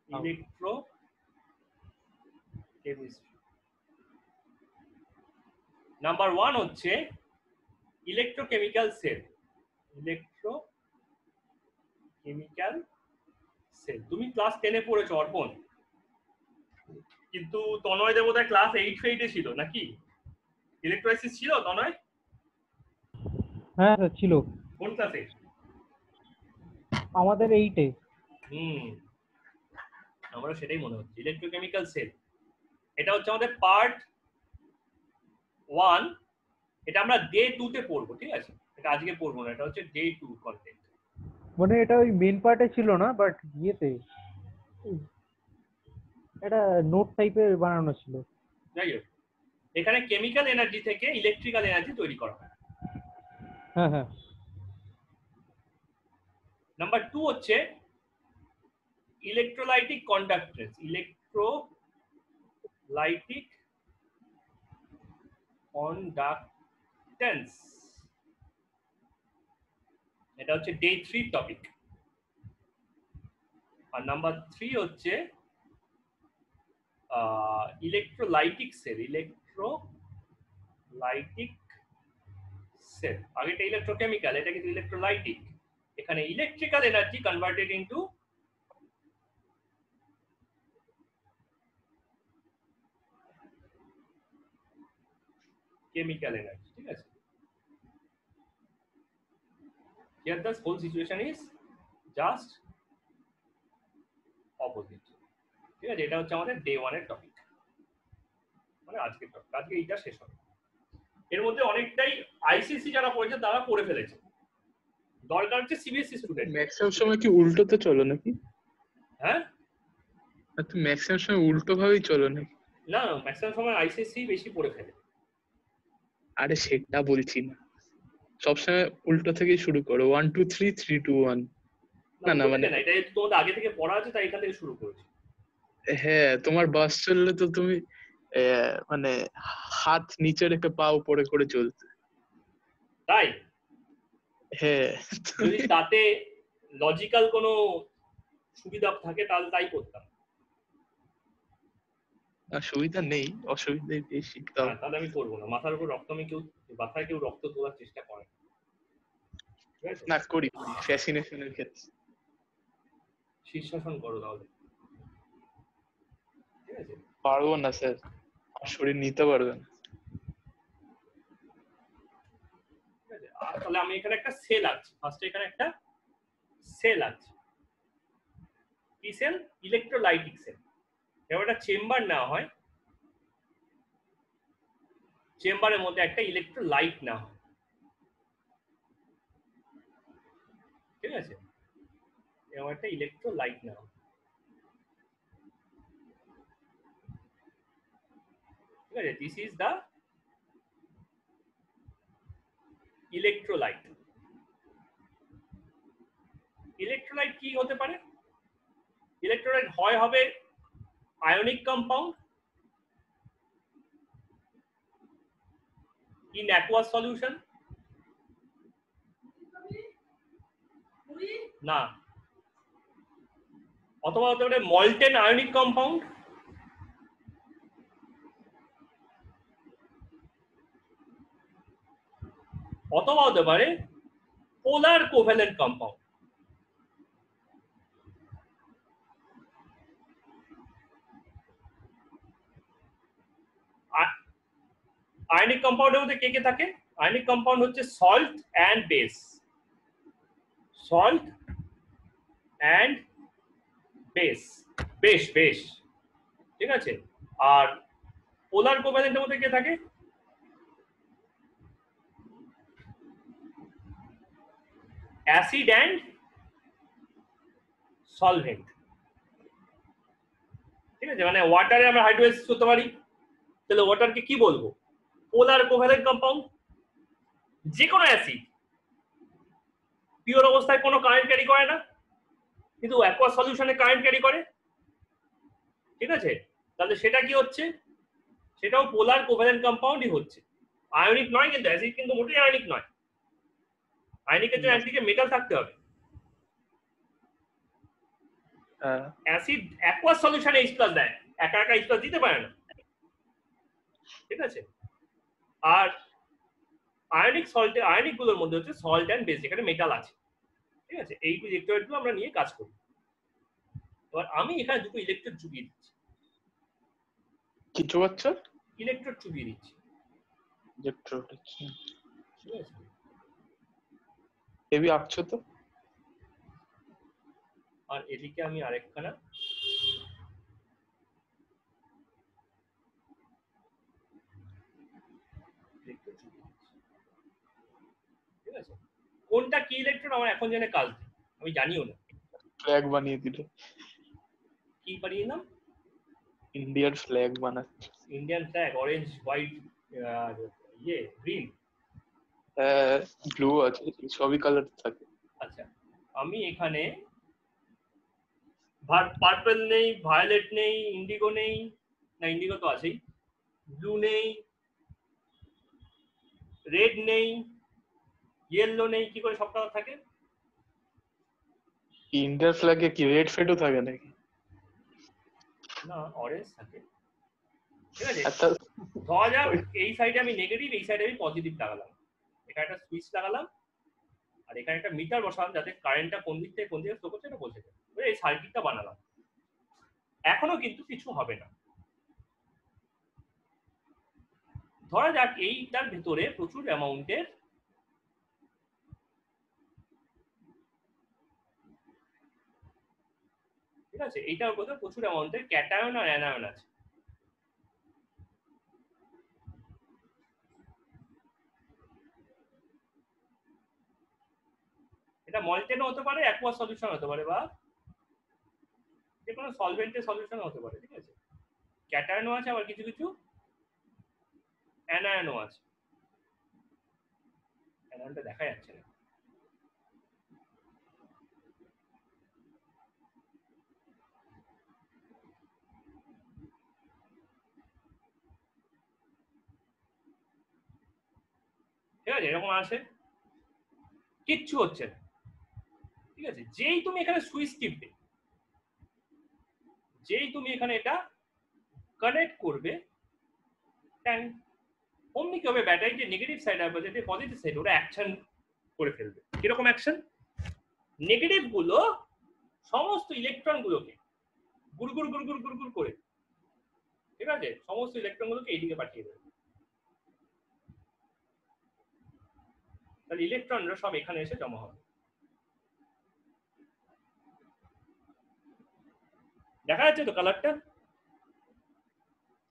Electrochemistry. Number 1 হচ্ছে electrochemical sell. Electrochemical sell তুমি class 10 এ পড়েছো অর্পণ, কিন্তু তনয় দেবতা ক্লাস 8 ফেইটে ছিল নাকি? ইলেকট্রোলাইসিস ছিল তনয়? হ্যাঁ ছিল। কোন ক্লাসে? আমাদের 8-এ। আমরা সেটাই মনে হচ্ছে ইলেকট্রোকেমিক্যাল সেল। এটা হচ্ছে আমাদের পার্ট 1, এটা আমরা ডে 2 তে পড়বো, ঠিক আছে? এটা আজকে পড়বো না, এটা হচ্ছে ডে 2 কন্টেন্ট। মানে এটা ওই মেন পার্টে ছিল না, বাট ইয়েতে এটা নোট টাইপের বানানো ছিল। যাই হোক, এখানে কেমিক্যাল এনার্জি থেকে ইলেকট্রিক্যাল এনার্জি তৈরি করা হয়। হ্যাঁ হ্যাঁ। নাম্বার 2 হচ্ছে ইলেকট্রোলাইটিক কন্ডাক্ট্যান্স। ইলেকট্রোলাইটিক কন্ডাক্ট্যান্স, এটা হচ্ছে ডে 3 টপিক। আর নাম্বার 3 হচ্ছে ইলেকট্রোলাইটিক সেল। ইলেকট্রোলাইটিক সেল, আগেটা ইলেকট্রোকেমিক্যাল, এটা কিন্তু ইলেকট্রোলাইটিক। এখানে electrical energy converted into chemical energy, ঠিক আছে? Here the whole situation is just opposite, ঠিক আছে? এটা হচ্ছে আমাদের ডে 1 এর টপিক, মানে আজকের টপিক। আজকে এইটা শেষ হবে। এর মধ্যে অনেকটাই আইসিসি যারা পড়েছে তারা পড়ে ফেলেছে, দরকার হচ্ছে সিবিএসসি স্টুডেন্ট। ম্যাক্সিমাম সময় কি উল্টোতে চলো নাকি? হ্যাঁ, তুমি ম্যাক্সিমাম সময় উল্টো ভাবেই চলো নাকি? না, ম্যাক্সিমাম সময় আইসিসি বেশি পড়ে ফেলে। আরে সেটা বলছি না, সবসময় উল্টো থেকেই শুরু করো, 1 2 3 3 2 1। না না, মানে এটা তোমাদের আগে থেকে পড়া আছে, তাই এখান থেকে শুরু করেছি। হ্যাঁ, তোমার বাস চললে তো তুমি মানে হাত নিচে রেখে পা উপরে করে চলতে। তাই হ্যাঁ, যদি তাতে লজিক্যাল কোনো সুবিধা থাকে তাহলে তাই করতাম। সুবিধা নেই, অসুবিধাই বেশি। তাহলে আমি করবো না। মাথার উপর রক্ত, আমি মাথায় কেউ রক্ত তোলার চেষ্টা করে না, করি ফ্যাসিনেশনের ক্ষেত্রে। শীর্ষাসন করো তাহলে, ঠিক আছে? পারবো না স্যার, আমার শরীর নিতে পারবে না। ঠিক আছে, আর তাহলে আমি এখানে একটা সেল আছে, ফার্স্টে এখানে একটা সেল আছে। কি সেল? Electrolytic sell. এবার একটা চেম্বার নেওয়া হয়, চেম্বারের মধ্যে একটা ইলেকট্রোলাইট নেওয়া হয়, ঠিক আছে? এবার একটা ইলেকট্রোলাইট নেওয়া হয়, ঠিক আছে? This is the electrolyte. Electrolyte কি হতে পারে? ইলেকট্রোলাইট হবে ionic compound in aqueous solution, না, অথবা হতে পারে মল্টেন আয়নিক কম্পাউন্ড, অথবা হতে পারে পোলার কোভ্যালেন্ট কম্পাউন্ড। আয়নিক কম্পাউন্ডের মধ্যে কে কে থাকে? আয়নিক কম্পাউন্ড হচ্ছে salt and base, salt and base, বেশ, ঠিক আছে? আর পোলার কোভ্যালেন্টের মধ্যে কে থাকে? অ্যাসিড অ্যান্ড সলভেন্ট, ঠিক আছে? মানে ওয়াটারে আমরা হাইড্রোলাইসিস করতে পারি, তাহলে ওয়াটারকে কি বলবো? পোলার কোভ্যালেন্ট কম্পাউন্ড। যে কোনো অ্যাসিড পিওর অবস্থায় কোনো কারেন্ট ক্যারি করে না, কিন্তু অ্যাকোয়াস সলিউশনে কারেন্ট ক্যারি করে, ঠিক আছে? তাহলে সেটা কি হচ্ছে? সেটাও পোলার কোভ্যালেন্ট কম্পাউন্ডই হচ্ছে, আয়নিক নয়। কিন্তু অ্যাসিড কিন্তু মোটেই আয়নিক নয়। আয়নিকের জন্য একদিকে মেটাল থাকতে হবে, অ্যাসিড অ্যাকোয়াস সলিউশন H+ দেয়, একা একা H+ দিতে পারে না, ঠিক আছে। আর আয়নিক সল্টে, আয়নিক গুলোর মধ্যে হচ্ছে সল্ট অ্যান্ড বেস, যেখানে মেটাল আছে, ঠিক আছে। এই ইলেকট্রোলাইট গুলো আমরা নিয়ে কাজ করি। এবার আমি এখানে দুটো ইলেকট্রোড চুবিয়ে দিচ্ছি, কিছু বাচ্চা ইলেকট্রোড চুবিয়ে দিচ্ছি, ইলেকট্রোড, ঠিক আছে। হেভি আঁকছো তো। আর এদিকে আমি আরেকখানা ইলেকট্রোড চুবিয়ে দিচ্ছি, ঠিক আছে। কোনটা কি ইলেকট্রোড আমার এখন জেনে কাজ নেই, আমি জানিও না। ফ্ল্যাগ বানিয়ে দিলে, কি বানিয়ে নাম? ইন্ডিয়ার ফ্ল্যাগ বানাচ্ছে। ইন্ডিয়ান ফ্ল্যাগ, অরেঞ্জ, হোয়াইট, আর ইয়ে গ্রিন। ব্লু আছে, সবই কালার থাকে। আচ্ছা, আমি এখানে পার্পল নেই, ভায়োলেট নেই, ইন্ডিগো নেই, না ইন্ডিগো তো আছেই, ব্লু নেই, রেড নেই, ইয়েলো নেই, কি করে সব কালার থাকে? ইন্ডিয়ার ফ্ল্যাগে কি রেড ফেডও থাকে নাকি? না, অরেঞ্জ থাকে, ঠিক আছে। একটা ধরা যাক এই সাইডে আমি নেগেটিভ, এই সাইডে আমি পজিটিভ লাগালাম, এখানে একটা সুইচ লাগালাম, আর এখানে একটা মিটার বসালাম, যাতে কারেন্টটা কোন দিক থেকে কোন দিকে ফ্লো করছে এটা বোঝা যায়। এই সার্কিটটা বানালাম, এখনো কিন্তু কিছু হবে না। ধরা যাক এইটার ভিতরে প্রচুর অ্যামাউন্টের ঠিক আছে, এইটার মধ্যে প্রচুর অ্যামাউন্টের ক্যাটায়ন আর অ্যানায়ন আছে। এটা মলটেনও হতে পারে, অ্যাকুয়াস সলিউশন হতে পারে, বা যে কোনো সলভেন্টের সলিউশন হতে পারে, ঠিক আছে। ক্যাটায়নও আছে, আবার কিছু কিছু অ্যানায়নও আছে। অ্যানায়নটা দেখা যাচ্ছে না। ঠিক আছে, এরকম আছে, কিচ্ছু হচ্ছে না, ঠিক আছে। যেই তুমি এখানে সুইচ টিপবে, যেই তুমি এখানে এটা কানেক্ট করবে, অমনি কি হবে, ব্যাটারি যে নেগেটিভ সাইড আর পজিটিভ সাইড, ওরা অ্যাকশন করে ফেলবে। কিরকম অ্যাকশন? নেগেটিভ গুলো সমস্ত ইলেকট্রন গুলোকে গুড়গুড় গুড়গুড় গুড়গুড় করে, ঠিক আছে, সমস্ত ইলেকট্রন গুলোকে এইদিকে পাঠিয়ে দেবে। তাহলে ইলেকট্রনরা সব এখানে এসে জমা হবে। দেখা যাচ্ছে তো কালারটা?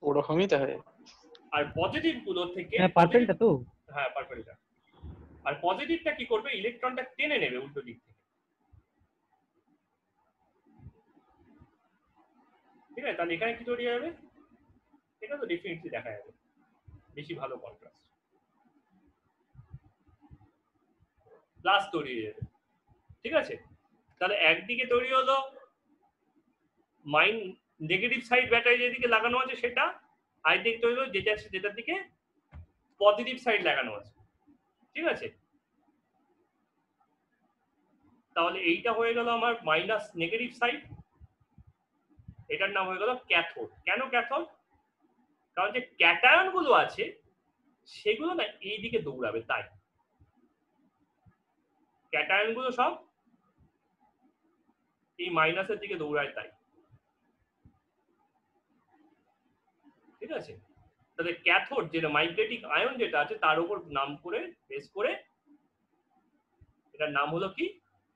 ওরকমই তাই। আর পজিটিভ গুলো থেকে, হ্যাঁ পার্পেলটা তো, হ্যাঁ পার্পলটা, আর পজিটিভটা কি করবে, ইলেকট্রনটা টেনে নেবে উল্টো দিক থেকে, ঠিক আছে। তাহলে এখানে কি তৈরি হবে, এটা তো ডেফিনেটলি দেখা যাবে, বেশি ভালো কন্ট্রাস্ট, প্লাস তৈরি হয়ে যাবে, ঠিক আছে। তাহলে একদিকে তৈরি হলো নেগেটিভ সাইড ব্যাটারি যেদিকে লাগানো আছে সেটা, আরেকদিকে তৈরি হলো যেটার দিকে পজিটিভ সাইড লাগানো আছে, ঠিক আছে। তাহলে এইটা হয়ে গেল আমার মাইনাস নেগেটিভ সাইড, এটার নাম হয়ে গেল ক্যাথোড। কেন ক্যাথোড? কারণ যে ক্যাটায়ন গুলো আছে সেগুলো না এই দিকে দৌড়াবে, তাই ক্যাটায়ন গুলো সব এই মাইনাসের দিকে দৌড়ায়, তাই, ঠিক আছে। তাহলে ক্যাথোড যেটা মাইগ্রেটিং আয়ন যেটা আছে তার উপর নাম করে বেস করে এটার নাম হলো কি,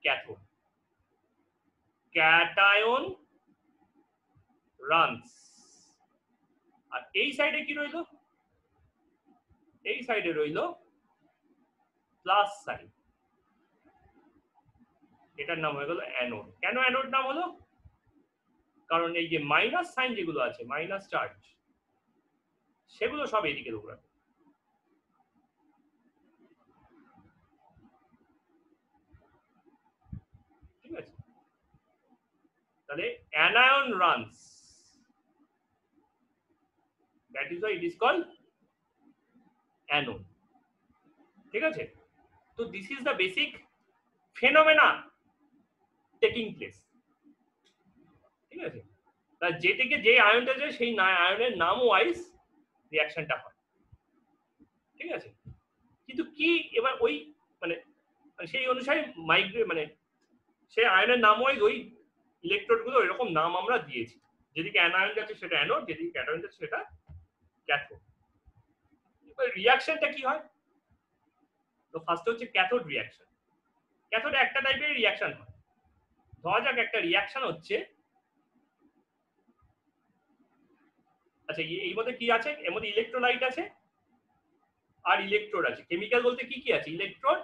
ক্যাথোড। Cation runs. আর এই সাইডে কি রইল, এই সাইডে রইল প্লাস সাইড, এটার নাম হয়ে গেল অ্যানোড। কেন অ্যানোড নাম হলো? কারণ এই যে মাইনাস সাইন যেগুলো আছে, মাইনাস চার্জ, সেগুলো সব এইদিকে দৌড়াবে, ঠিক আছে। তাহলে anion runs, that is why it is called anode, ঠিক আছে। তো this is the basic phenomena taking place. তা যে থেকে যে আয়নটা যায় সেই আয়নের নাম ওয়াইজ রিয়াকশনটা হয়, ঠিক আছে? কিন্তু কি এবার ওই মানে সেই অনুসারে মানে সেই আয়নের নাম ওয়াইজ ওই ইলেকট্রোড গুলো এরকম নাম আমরা দিয়েছি। যেদিকে অ্যানায়ন যাচ্ছে সেটা অ্যানোড, যেদিকে ক্যাটায়ন যাচ্ছে সেটা ক্যাথোড। এবার রিয়াকশনটা কি হয়? তো ফার্স্ট হচ্ছে ক্যাথোড রিয়াকশন। ক্যাথোডে একটা টাইপের রিয়াকশন হয়। ধরা যাক একটা রিয়াকশন হচ্ছে, আচ্ছা এই মধ্যে কি আছে? এর মধ্যে ইলেকট্রোলাইট আছে আর ইলেকট্রোড আছে। কেমিক্যাল বলতে কি কি আছে? ইলেকট্রোড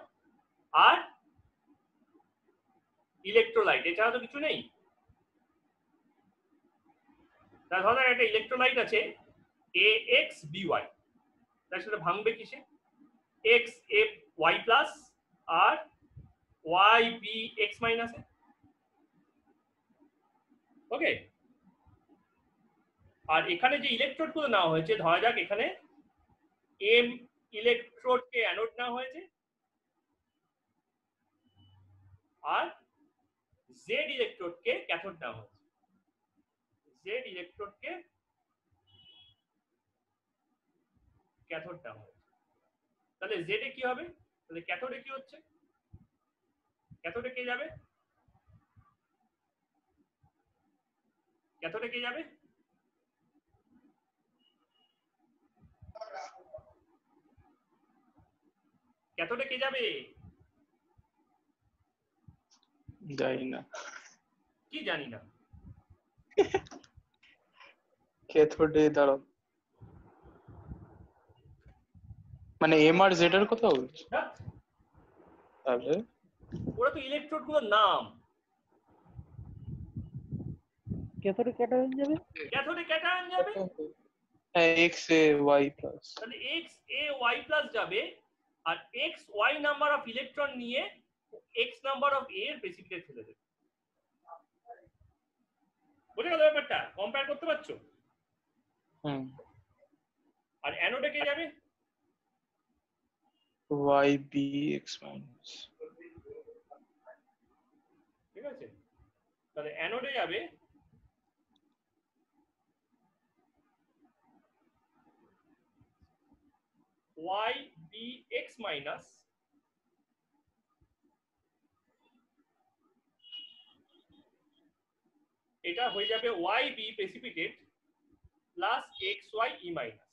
আর ইলেকট্রোলাইট, এছাড়া তো কিছু নেই। তার ধরা যাক একটা ইলেকট্রোলাইট আছে AXBY, তার সাথে ভাঙবে কিসে? XFY প্লাস আর YBX মাইনাসে। ওকে, আর এখানে যে ইলেকট্রোড গুলো নেওয়া হয়েছে, ধরা যাক এখানে M ইলেকট্রোডকে অ্যানোড নেওয়া হয়েছে আর Z ইলেকট্রোডকে ক্যাথোড নেওয়া হয়েছে। Z ইলেকট্রোডকে ক্যাথোড নেওয়া হয়েছে। তাহলে Z এ কি হবে? তাহলে ক্যাথোডে কি হচ্ছে? ক্যাথোডে কে যাবে? ক্যাথোডে কে যাবে? ক্যাথোডে কে যাবে? জানি না। কি জানি না? ক্যাথোডে দাঁড়াও, মানে এম আর জেড এর কথা বলছি? হ্যাঁ, তাহলে ওরা তো ইলেকট্রোড গুলোর নাম। ক্যাথোডে ক্যাটায়ন যাবে। ক্যাথোডে ক্যাটায়ন যাবে, হ্যাঁ এক্স এ ওয়াই প্লাস। তাহলে XAY প্লাস যাবে আর XY নাম্বার অফ ইলেকট্রন নিয়ে X নাম্বার অফ A এর প্রেসিপিটেট ফেলে দেবে। বুঝে গেল ব্যাপারটা? কম্পেয়ার করতে পারছো? আর অ্যানোডে কে যাবে? Y B x minus. ঠিক আছে, তাহলে অ্যানোডে যাবে YBX মাইনাস এটা হয়ে যাবে YB precipitate plus XYE minus.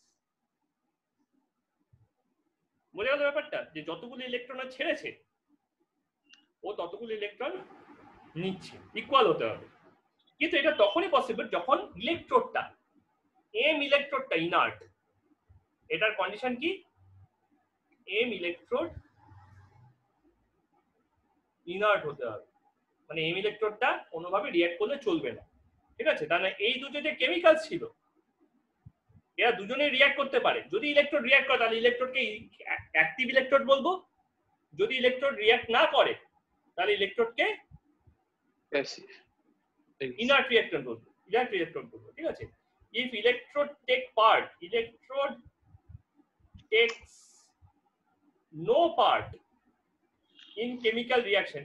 বুঝে গেল ব্যাপারটা? যে যতগুলো ইলেকট্রন ছেড়েছে ও ততগুলো ইলেকট্রন নিচ্ছে, ইকুয়াল হতে হবে। কিন্তু এটা তখনই পসিবল যখন ইলেকট্রোডটা M ইলেকট্রোডটা ইনার্ট। এটার কন্ডিশন কি? M ইলেকট্রোড ইনার্ট হতে হবে, মানে M ইলেকট্রোডটা কোনোভাবে রিঅ্যাক্ট করলে চলবে না। ঠিক আছে, তাহলে এই দুটো যে কেমিক্যাল ছিল এরা দুজনেই রিঅ্যাক্ট করতে পারে। যদি ইলেকট্রোড রিঅ্যাক্ট করে তাহলে ইলেকট্রোডকে অ্যাক্টিভ ইলেকট্রোড বলবো, যদি ইলেকট্রোড রিঅ্যাক্ট না করে তাহলে ইলেকট্রোডকে ইনার্ট রিঅ্যাক্টর বলবো, ঠিক আছে? If electrode take part, electrode takes no part in chemical reaction,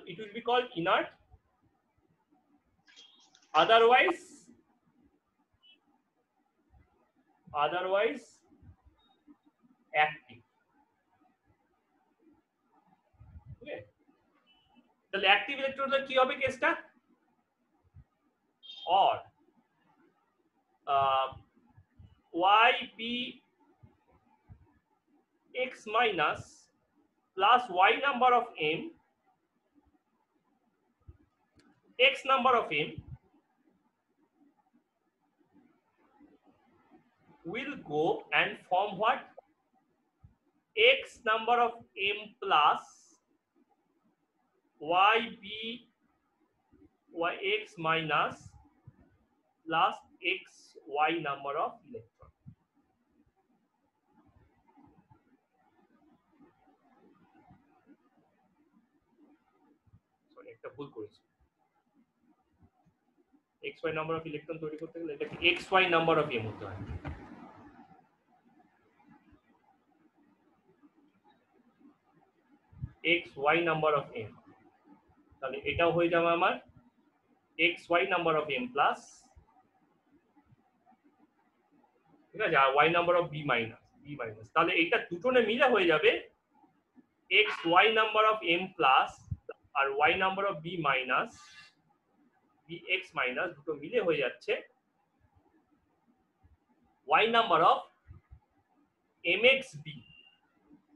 it will be called inert, otherwise active। okay, তাহলে অ্যাক্টিভ ইলেকট্রোডের কি হবে কেসটা? or YBX minus plus Y number of M, X number of M will go and form what? X number of M plus YX minus plus XY number of electron। Sorry, একটা ভুল করেছি। XY number of electron তৈরি করতে গেলে এটাকে XY number of M হতে হয়। X Y number of M, তাহলে এটাও হয়ে যাবে আমার x Y number of M plus, ঠিক আছে, আর y number of B minus, তাহলে এইটা দুটোনে মিলে হয়ে যাবে x Y number of M plus আর y number of B minus B x minus, দুটো মিলে হয়ে যাচ্ছে y number of M x B,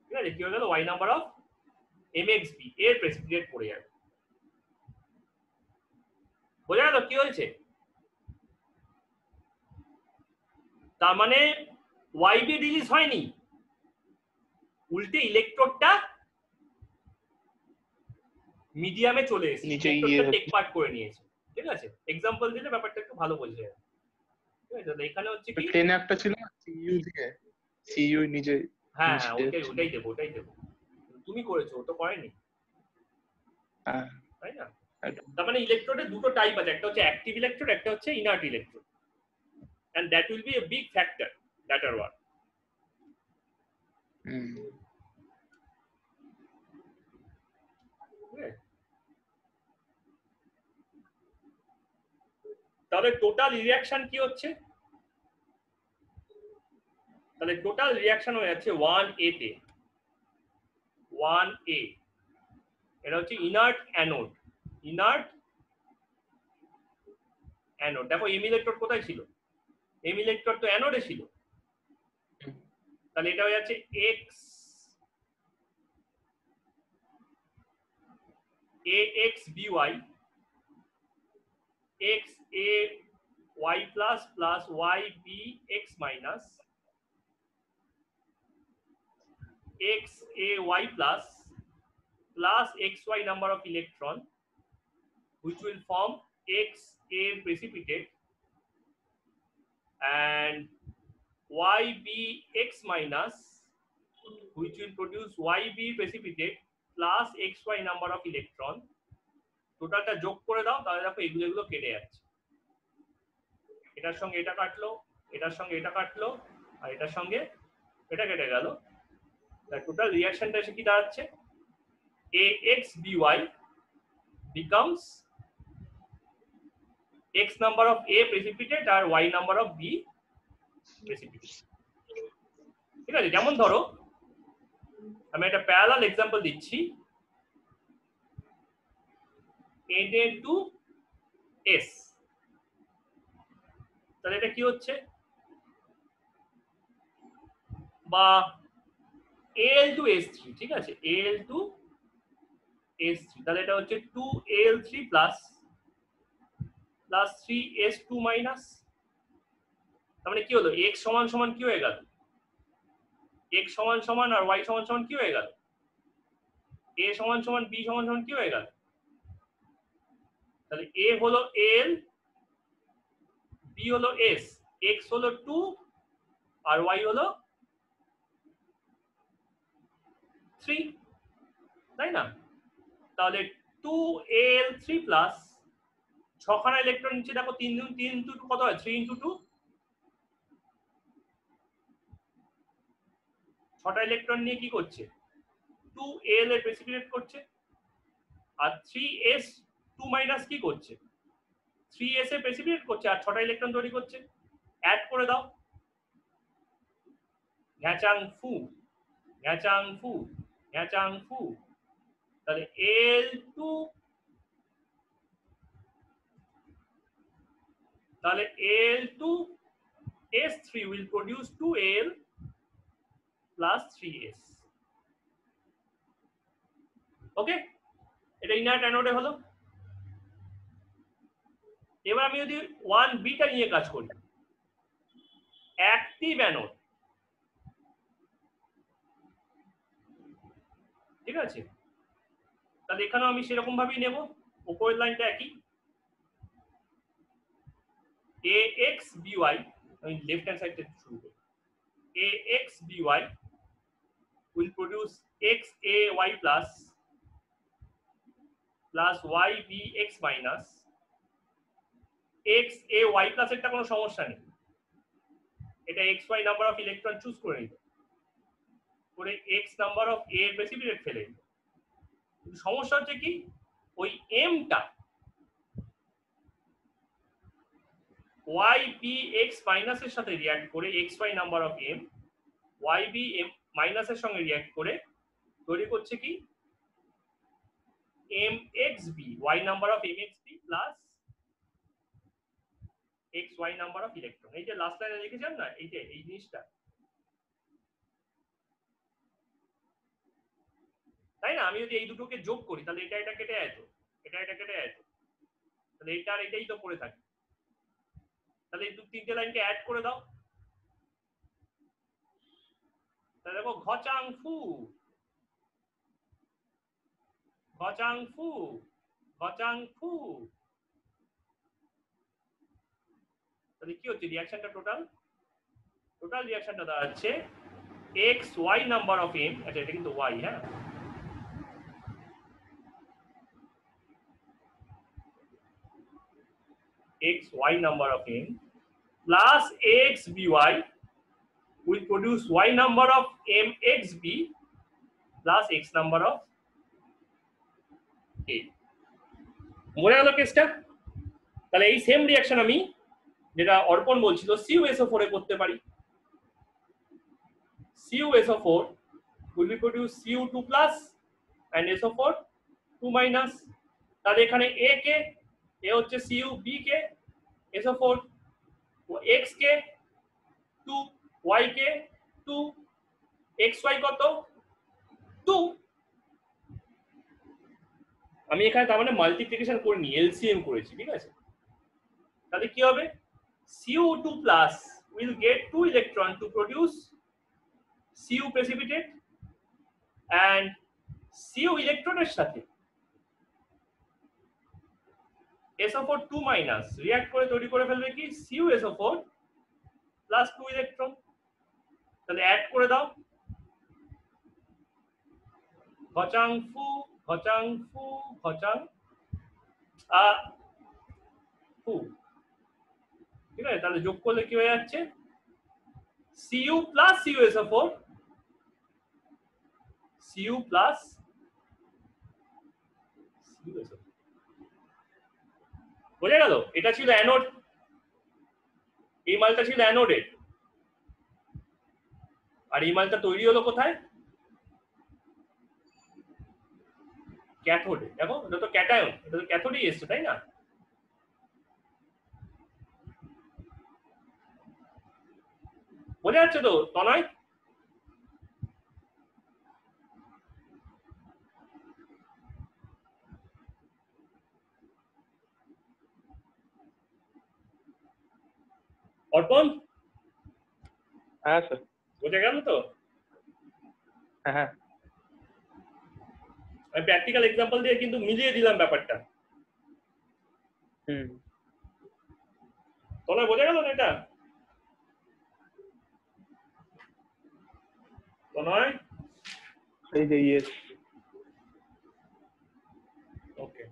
ঠিক আছে, কি হয়ে গেল y number of M x B এর প্রেসিপিটেট পড়ে যাবে। বোঝা গেল কি হয়েছে? তার মানে ওয়াইবি রিলিজ হয়নি, উল্টে ইলেকট্রোডটা মিডিয়ামে চলে এসেছে, নিচে ইলেকট্রোডটা টেক পার্ট করে নিয়েছে, ঠিক আছে, এক্সাম্পল দিলে ব্যাপারটা একটু ভালো বোঝা যাবে, ঠিক আছে। তাহলে এখানে হচ্ছে কি, ট্রেনে একটা ছিল সিইউ দিয়ে, সিইউ নিজে, হ্যাঁ হ্যাঁ ওটাই দেবো, তুমি করেছো, ও তো করেনি, হ্যাঁ তাই না? তার মানে ইলেকট্রোডের দুটো টাইপ আছে, একটা হচ্ছে অ্যাক্টিভ ইলেকট্রোড, একটা হচ্ছে inert electrode, and that will be a big factor later on. তাহলে টোটাল রিঅ্যাকশন কি হচ্ছে? তাহলে টোটাল রিঅ্যাকশন হয়ে যাচ্ছে 1A তে, 1A এটা হচ্ছে ইনার্ট অ্যানোড, ইনার্ট অ্যানোড। দেখো এম ইলেকট্রোড কোথায় ছিল? এম ইলেকট্রোড তো অ্যানোডে ছিল, তাহলে এটা হয়ে যাচ্ছে x A x B y x A y plus plus y B x minus x A y plus plus xy number of electron which will form xa precipitate and yb x minus which will produce yb precipitate plus xy number of electron, টোটালটা যোগ করে দাও, তাহলে দেখো এগুলো কেটে যাচ্ছে, এটার সঙ্গে এটা কাটলো, এটার সঙ্গে এটা কাটলো, আর এটার সঙ্গে এটা কেটে গেল, টোটাল রিঅ্যাকশনটা এসে কি দাঁড়াচ্ছে AXBY becomes X number of A precipitate R Y number of B precipitate, ঠিক আছে। যেমন ধরো আমি একটা প্যারালাল এক্সাম্পল দিচ্ছি, Na2S, তাহলে এটা কি হচ্ছে, বা Al2S3, ঠিক আছে, Al2S3, তাহলে এটা হচ্ছে 2Al3 প্লাস 3S2 মাইনাস, তার মানে কি হলো, x সমান সমান কি হয়ে গেল, x সমান সমান আর y সমান সমান কি হয়ে গেল, a সমান সমান b সমান সমান কি হয়ে গেল, তাহলে a হলো Al, b হলো S, x হলো 2 আর y হলো 3, তাই না? তাহলে 2Al3 প্লাস 6খানা ইলেকট্রন নিচে দেখো, 3 ইনটু 2 কত হয়, 3 ইনটু 2, 6টা ইলেকট্রন নিয়ে কি করছে, 2Al এর প্রেসিপিটেট করছে, আর 3S2 মাইনাস কি করছে, 3S এর প্রেসিপিটেট করছে আর 6টা ইলেকট্রন তৈরি করছে, অ্যাড করে দাও, ঘ্যাচাং ফু ঘ্যাচাং ফু ঘ্যাচাং ফু, তাহলে Al2, তাহলে Al2S3 will produce 2Al plus 3S, ওকে, এটা ইনার্ট অ্যানোডে হলো। এবার আমি যদি 1Bটা নিয়ে কাজ করি, অ্যাক্টিভ অ্যানোড, ঠিক আছে, তাহলে এখানেও আমি সেরকম ভাবেই নেব, উপরের লাইনটা একই, AXBY, আমি লেফট হ্যান্ড সাইড থেকে শুরু করি, AXBY will produce XAY plus YBX minus XAY plus একটা কোনো সমস্যা নেই, এটা XY number of electron choose করে নিতে, করে X number of A precipitate ফেলে দিতে, কিন্তু সমস্যা হচ্ছে কি ওই এমটা ওয়াই বি এক্স মাইনাসের সাথে রিয়াক্ট করে X Y number of M Y B M মাইনাসের সঙ্গে রিয়াক্ট করে তৈরি করছে কি M x B Y number of M x B plus X Y number of electron. এই যে লাস্ট লাইনে লিখেছেন না এই যে এই জিনিসটা, তাই না? আমি যদি এই দুটোকে যোগ করি তাহলে এটা কেটে যেত, এটা কেটে যেত, তাহলে এটা আর এটাই তো পড়ে থাকে। তাহলে এই তিনটে লাইনকে অ্যাড করে দাও, তাহলে দেখো ঘচাং ফু ঘচাং ফু ঘচাং ফু, তাহলে কি হচ্ছে রিঅ্যাকশনটা টোটাল রিঅ্যাকশনটা দাঁড়াচ্ছে X Y number of M, আচ্ছা এটা কিন্তু ওয়াই, হ্যাঁ X Y number of M plus X B Y will produce y number of mxb plus x number of a। মনে গেল কেসটা? তাহলে এই সেম রিঅ্যাকশন আমি যেটা অর্পণ বলছিল CuSO4 এ করতে পারি। CuSO4 will be produce Cu2 plus and SO4 2 minus। তাহলে এখানে a কে a হচ্ছে Cu, b কে SO4, x কে 2, y কে 2, xy কত 2। আমি এখানে তার মানে মাল্টিপ্লিকেশন করিনি, এলসিএম করেছি, ঠিক আছে? তাহলে কি হবে Cu2 plus will get 2 electron to produce Cu precipitate and Cu ইলেকট্রনের সাথে SO4 2 minus রিঅ্যাক্ট করে তৈরি করে ফেলবে কি CuSO4 plus 2 ইলেকট্রন। তাহলে অ্যাড করে দাও ঘচাং ফু ঘচাং ফু ঘচাং ফু, ঠিক আছে? তাহলে যোগ করলে কি হয়ে যাচ্ছে Cu plus CuSO4 Cu plus CuSO4, বোঝা গেল? এটা ছিল অ্যানোড, এই মালটা ছিল অ্যানোডের, আর এই মালটা তৈরি হলো কোথায় ক্যাথোডে। দেখো এটা তো ক্যাটায়ন, এটা তো ক্যাথোডেই এসছে, তাই না? বোঝা যাচ্ছে তো তনয়? অর্পণ হ্যাঁ স্যার। বোঝা গেল তো? হ্যাঁ আমি প্র্যাকটিক্যাল এক্সাম্পল দিয়ে কিন্তু মিলিয়ে দিলাম ব্যাপারটা। তনয় বোঝা গেল না এটা? তনয় এই যে ইয়েস। ওকে,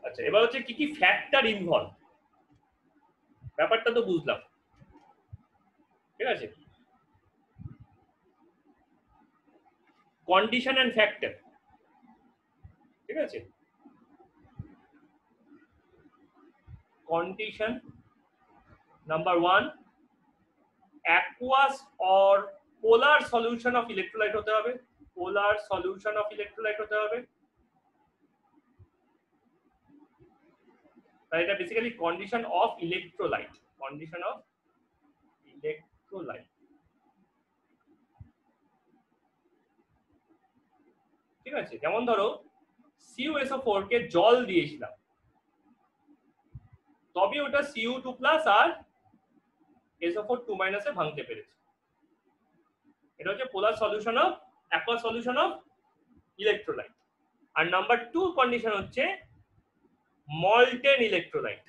আচ্ছা এবার হচ্ছে কি কি ফ্যাক্টর ইনভলভ, ব্যাপারটা তো বুঝলাম, ঠিক আছে? কন্ডিশন এন্ড ফ্যাক্টর, ঠিক আছে? Condition number 1 aqueous or polar solution of electrolyte হতে হবে, polar solution of electrolyte হতে হবে। তাই এটা basically condition of electrolyte, condition of electrolyte, ঠিক আছে? যেমন ধরো CuSO4 কে জল দিয়েছিলাম, তবে ওটা Cu2 প্লাস আর SO4 2 মাইনাসে ভাঙতে পেরেছে। এটা হচ্ছে polar solution of aqueous solution of electrolyte. আর নাম্বার 2 কন্ডিশন হচ্ছে মল্টেন ইলেকট্রোলাইট।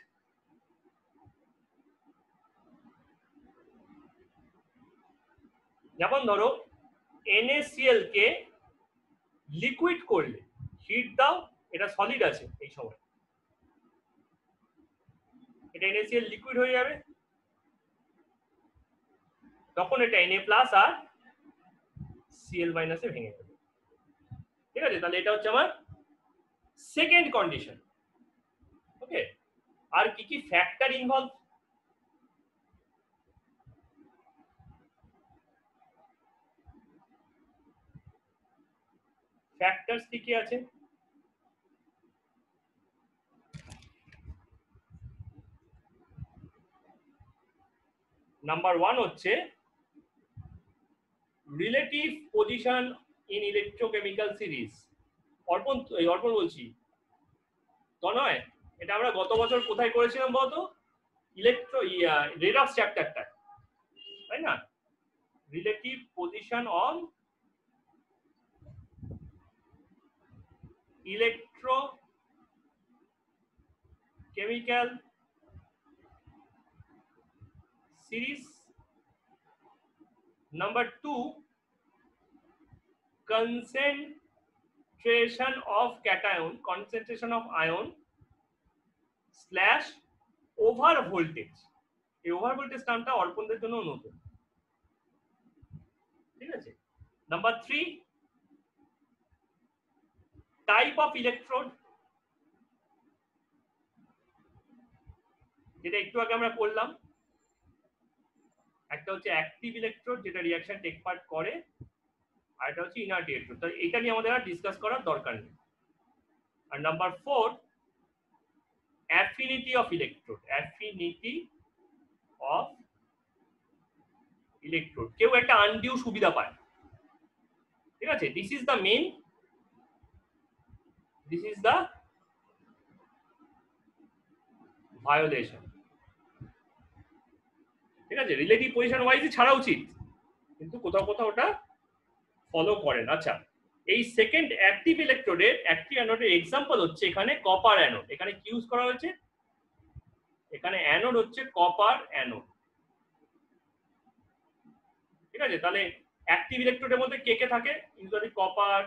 যেমন ধরো NaCl কে লিকুইড করলে হিট দাও, এটা সলিড আছে এই সময়, এটা NaCl লিকুইড হয়ে যাবে, তখন এটা Na প্লাস আর Cl মাইনাসে ভেঙে যাবে। ঠিক আছে, তাহলে এটা হচ্ছে আমার সেকেন্ড কন্ডিশন। ওকে, আর কি কি ফ্যাক্টর ইনভলভ? ফ্যাক্টরস কি কি আছে? নাম্বার 1 হচ্ছে relative position in electrochemical series. অর্পণ বলছি তনয়, এটা আমরা গত বছর কোথায় করেছিলাম বলতো? রেডক্স চ্যাপ্টারটা, তাই না? Relative position on electrochemical series. Number 2, concentration of cation, concentration of ion / over voltage. এই ওভার ভোল্টেজ টার্মটা অর্পণদের জন্য নতুন, ঠিক আছে? নাম্বার 3, টাইপ অফ ইলেকট্রোড, যেটা একটু আগে আমরা করলাম। একটা হচ্ছে অ্যাক্টিভ ইলেকট্রোড, যেটা রিঅ্যাকশন টেক পার্ট করে, আর এটা হচ্ছে ইনার্ট ইলেকট্রোড। তো এটা নিয়ে আমাদের আর ডিসকাস করার দরকার নেই। আর number 4, affinity of electrode, affinity of electrode, কেউ একটা আনডিউ সুবিধা পায়, ঠিক আছে? This is the main, this is the violation, ঠিক আছে? রিলেটিভ পজিশন ওয়াইজ ছাড়া উচিত, কিন্তু কোথাও কোথাও ওটা ফলো করেন। আচ্ছা, এই সেকেন্ড অ্যাক্টিভ ইলেকট্রোডের অ্যাক্টিভ অ্যানোডের এক্সাম্পল হচ্ছে এখানে কপার অ্যানোড। এখানে কি ইউজ করা হয়েছে? এখানে অ্যানোড হচ্ছে কপার অ্যানোড, ঠিক আছে? তাহলে অ্যাক্টিভ ইলেকট্রোডের মধ্যে কে কে থাকে? ইউজুয়ালি কপার,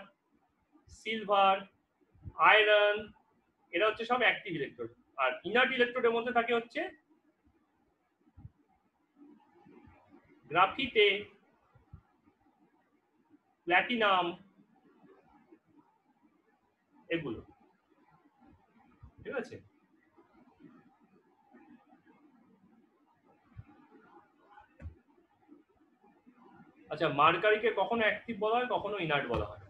সিলভার, আয়রন, এরা হচ্ছে সব অ্যাক্টিভ ইলেকট্রোড। আর ইনার্ট ইলেকট্রোডের মধ্যে থাকে হচ্ছে গ্রাফিটে, প্ল্যাটিনাম, এগুলো, ঠিক আছে? আচ্ছা, মার্কারিকে কখনো অ্যাক্টিভ বলা হয়, কখনো ইনার্ট বলা হয়।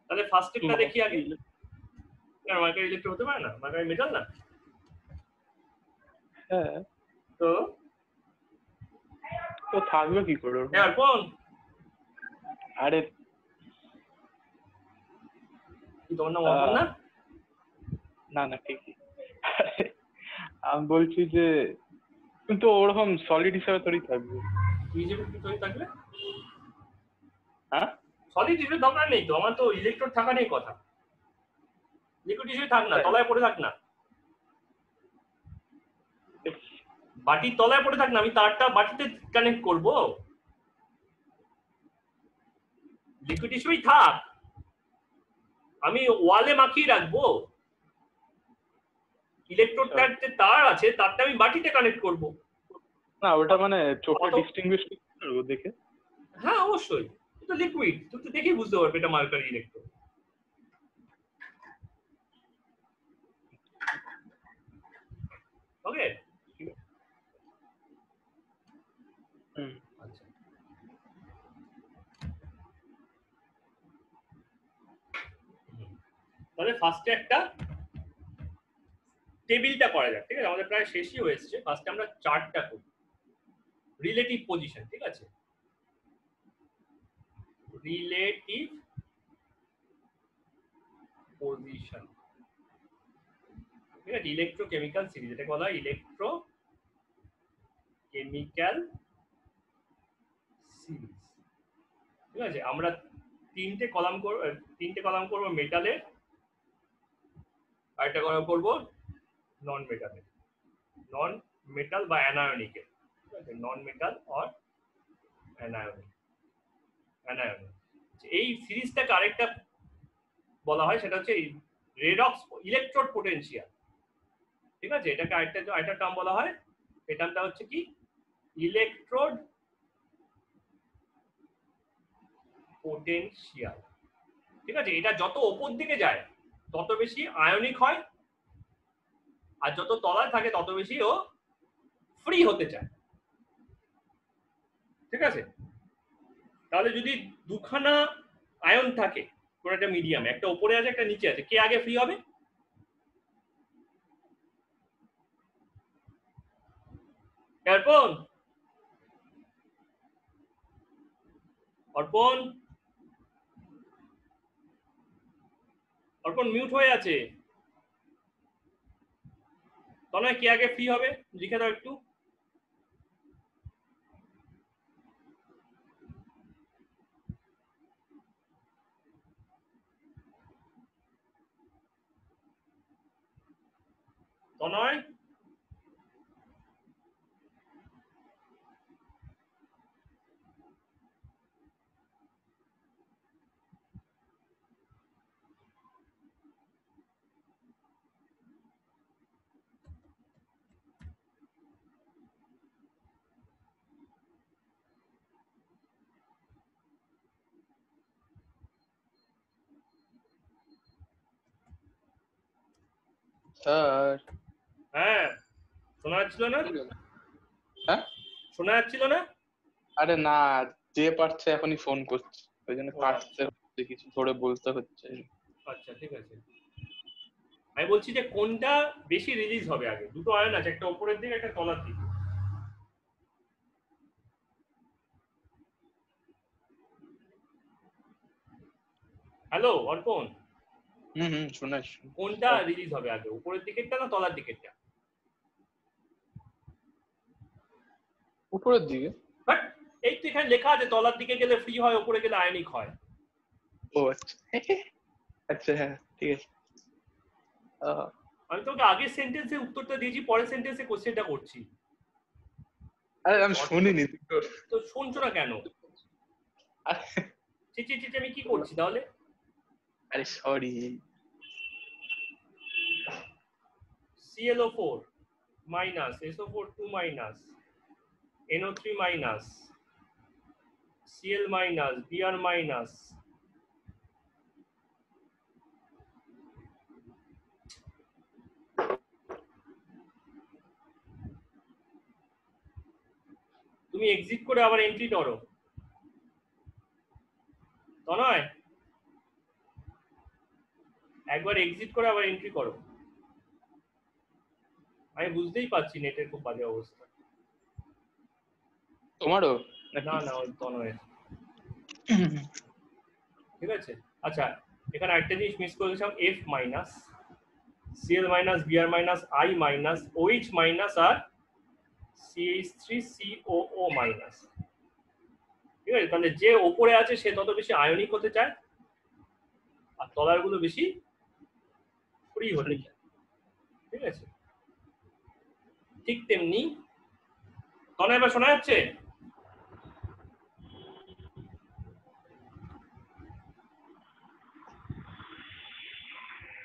তাহলে ফার্স্ট একটা দেখি আগে। কেন মার্কারি ইলেকট্রো হতে পারে না? মার্কারি মেটাল না? হ্যাঁ, তো তো থাকবে কি করে? অর্পণ, আরে কি তোমার নাম অর্পণ না? না না, ঠিকই। আমি বলছি যে কিন্তু ওরকম সলিড হিসাবে তোরই থাকবে। হিসেবে কি তৈরি থাকবে? হ্যাঁ, সলিড হিসেবে দরকার নেই তো, আমার তো ইলেকট্রোড থাকা নেই কথা। লিকুইড হিসেবে থাক না, তলায় পড়ে থাক না, বাটির তলায় পড়ে থাক না, আমি তারটা বাটিতে কানেক্ট করব। লিকুইড হিসেবেই থাক, আমি ওয়ালে মাখিয়ে রাখবো। ইলেকট্রোডটার যে তার আছে, তারটা আমি বাটিতে কানেক্ট করব। না ওটা মানে চোখে ডিস্টিংগুইশ করতে পারবো দেখে? হ্যাঁ অবশ্যই, এটা লিকুইড, তুই তো দেখেই বুঝতে পারবে এটা মার্কারি ইলেকট্রোড। ওকে, আচ্ছা, তাহলে ফার্স্টে একটা টেবিলটা করা যাক, ঠিক আছে? আমাদের প্রায় শেষই হয়ে এসেছে। ফার্স্টে আমরা চার্টটা করি, রিলেটিভ পজিশন, ঠিক আছে? রিলেটিভ পজিশন, ঠিক আছে? ইলেকট্রোকেমিক্যাল সিরিজ, এটাকে বলা হয় ইলেকট্রোকেমিক্যাল সিরিজ, ঠিক আছে? আমরা তিনটে কলাম করব মেটালের, আর একটা কলাম করব নন মেটালের, নন মেটাল বা অ্যানায়নিকের, ঠিক আছে? নন মেটাল অর অ্যানায়নিক, এই সিরিজটাকে আরেকটা বলা হয়, সেটা হচ্ছে রেডক্স ইলেকট্রোড পোটেনশিয়াল, ঠিক আছে? এটাকে আরেকটা টার্ম বলা হয়, এই টার্মটা হচ্ছে কি? Electrode potential. ঠিক আছে, এটা যত ওপর দিকে যায় তত বেশি আয়নিক হয়, আর যত তলায় থাকে তত বেশি ও ফ্রি হতে চায়। ঠিক আছে, তাহলে যদি দুখানা আয়ন থাকে কোন একটা মিডিয়ামে, একটা উপরে আছে একটা নিচে আছে, কে আগে ফ্রি হবে? অর্পণ, অর্পণ, অর্পণ মিউট হয়ে আছে। তনয়, কে আগে ফ্রি হবে লিখে দাও একটু। তনয়, স্যার। হ্যাঁ শোনা যাচ্ছিল না? হ্যাঁ, শোনা যাচ্ছিল না? আরে না, যে পারছে এখনই ফোন করছে, ওই জন্য ও, কাটতে হচ্ছে, কিছু ধরে বলতে হচ্ছে। আচ্ছা ঠিক আছে। আমি বলছি যে কোনটা বেশি রিলিজ হবে আগে? দুটো আয়ন আছে, একটা উপরের দিকে একটা তলার দিকে। হ্যালো অর্পণ, শোনা কোনটা রিলিজ হবে আগে, উপরের দিকেরটা না তলার দিকেরটা? উপরের দিকে। বাট এই তো এখানে লেখা আছে তলার দিকে গেলে ফ্রি হয়, উপরে গেলে আয়নিক হয়। ও আচ্ছা। আচ্ছা হ্যাঁ ঠিক আছে। আমি তোমাকে আগের সেন্টেন্সে উত্তরটা দিয়েছি, পরের সেন্টেন্সে কোশ্চেনটা করছি। আরে আমি শুনিনি তো শুনছো না কেন? চিচি চিচি আমি কি করছি তাহলে? আরে sorry. ClO4 minus SO4 2 minus NO3 minus Cl minus Br minus তুমি এক্সিট করে আবার এন্ট্রি করো। তনয়, একবার এক্সিট করে আবার এন্ট্রি করো। আমি বুঝতেই পারছি নেটের খুব বাজে অবস্থা। তোমারও? না না, ওই তনয়ের। ঠিক আছে, আচ্ছা এখানে আরেকটা জিনিস মিস করে গেছিলাম, F minus Cl minus Br minus I minus OH minus আর CH3COO মাইনাস। ঠিক আছে, তাহলে যে ওপরে আছে সে তত বেশি আয়নিক হতে চায়, আর তলার গুলো বেশি ফ্রি হতে চায়। ঠিক আছে, ঠিক তেমনি তনয় এবার শোনা যাচ্ছে?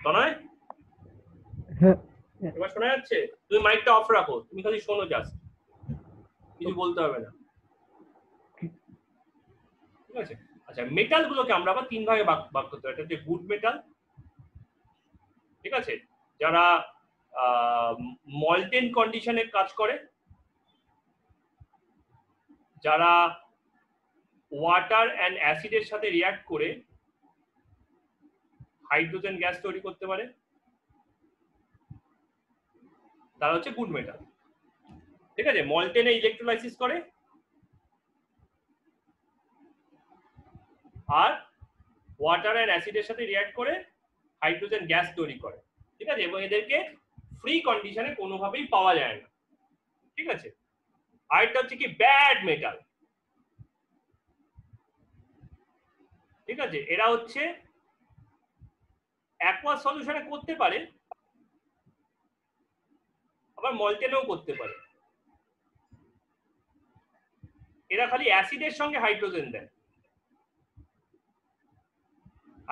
তনয় এবার শোনা যাচ্ছে? তুমি মাইকটা অফ রাখো, তুমি খালি শোনো, জাস্ট কিছু বলতে হবে না। ঠিক আছে, আচ্ছা মেটাল গুলোকে আমরা আবার তিন ভাগে ভাগ করতে পারি। একটা হচ্ছে গুড মেটাল, ঠিক আছে, যারা মল্টেন কন্ডিশনে কাজ করে, যারা ওয়াটার অ্যান্ড অ্যাসিডের সাথে রিয়াক্ট করে হাইড্রোজেন গ্যাস তৈরি করতে পারে, তারা হচ্ছে গুড মেটাল। ঠিক আছে, মল্টেনে ইলেকট্রোলাইসিস করে আর ওয়াটার অ্যান্ড অ্যাসিডের সাথে রিয়াক্ট করে হাইড্রোজেন গ্যাস তৈরি করে। ঠিক আছে, এবং এদেরকে ফ্রি কন্ডিশনে কোনোভাবেই পাওয়া যায় না। ঠিক আছে, আরেকটা হচ্ছে কি ব্যাড মেটাল। ঠিক আছে, এরা হচ্ছে অ্যাকোয়াস সলিউশনে করতে পারে, আবার মল্টেনেও করতে পারে। এরা খালি অ্যাসিডের সঙ্গে হাইড্রোজেন দেয়।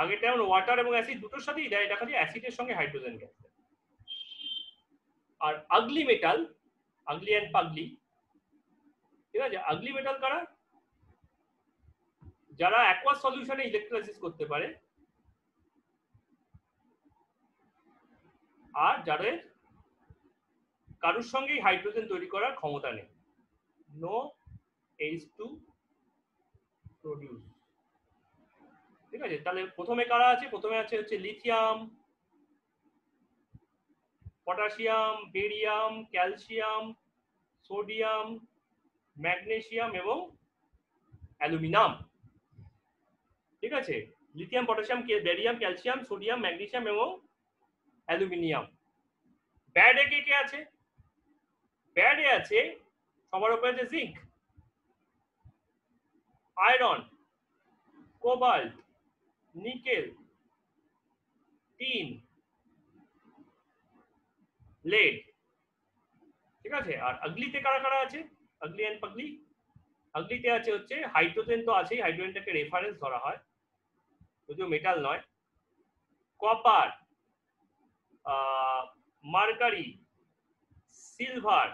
আগে যেমন ওয়াটার এবং অ্যাসিড দুটোর সাথেই দেয়, এটা খালি অ্যাসিডের সঙ্গে হাইড্রোজেন গ্যাস দেয়। আর আগলি মেটাল, আগলি অ্যান্ড পাগলি, ঠিক আছে, আগলি মেটাল কারা? যারা অ্যাকোয়াস সলিউশনে ইলেকট্রোলাইসিস করতে পারে আর যাদের কারোর সঙ্গেই হাইড্রোজেন তৈরি করার ক্ষমতা নেই, নো H2 প্রডিউস। ঠিক আছে, তাহলে প্রথমে কারা আছে? প্রথমে আছে হচ্ছে lithium, potassium, barium, calcium, sodium, magnesium এবং অ্যালুমিনিয়াম। ঠিক আছে, lithium, potassium, barium, calcium, sodium, magnesium এবং অ্যালুমিনিয়াম। ব্যাড এ কে কে আছে? ব্যাড এ আছে সবার উপরে আছে zinc, iron, cobalt, nickel, tin, lead. ঠিক আছে, আর আগলিতে কারা কারা আছে? আগলি এন্ড পাগলি। আগলিতে আছে হচ্ছে হাইড্রোজেন, তো আছেই, হাইড্রোজেনটাকে রেফারেন্স ধরা হয় যদিও মেটাল নয়। কপার, মার্কারি, সিলভার,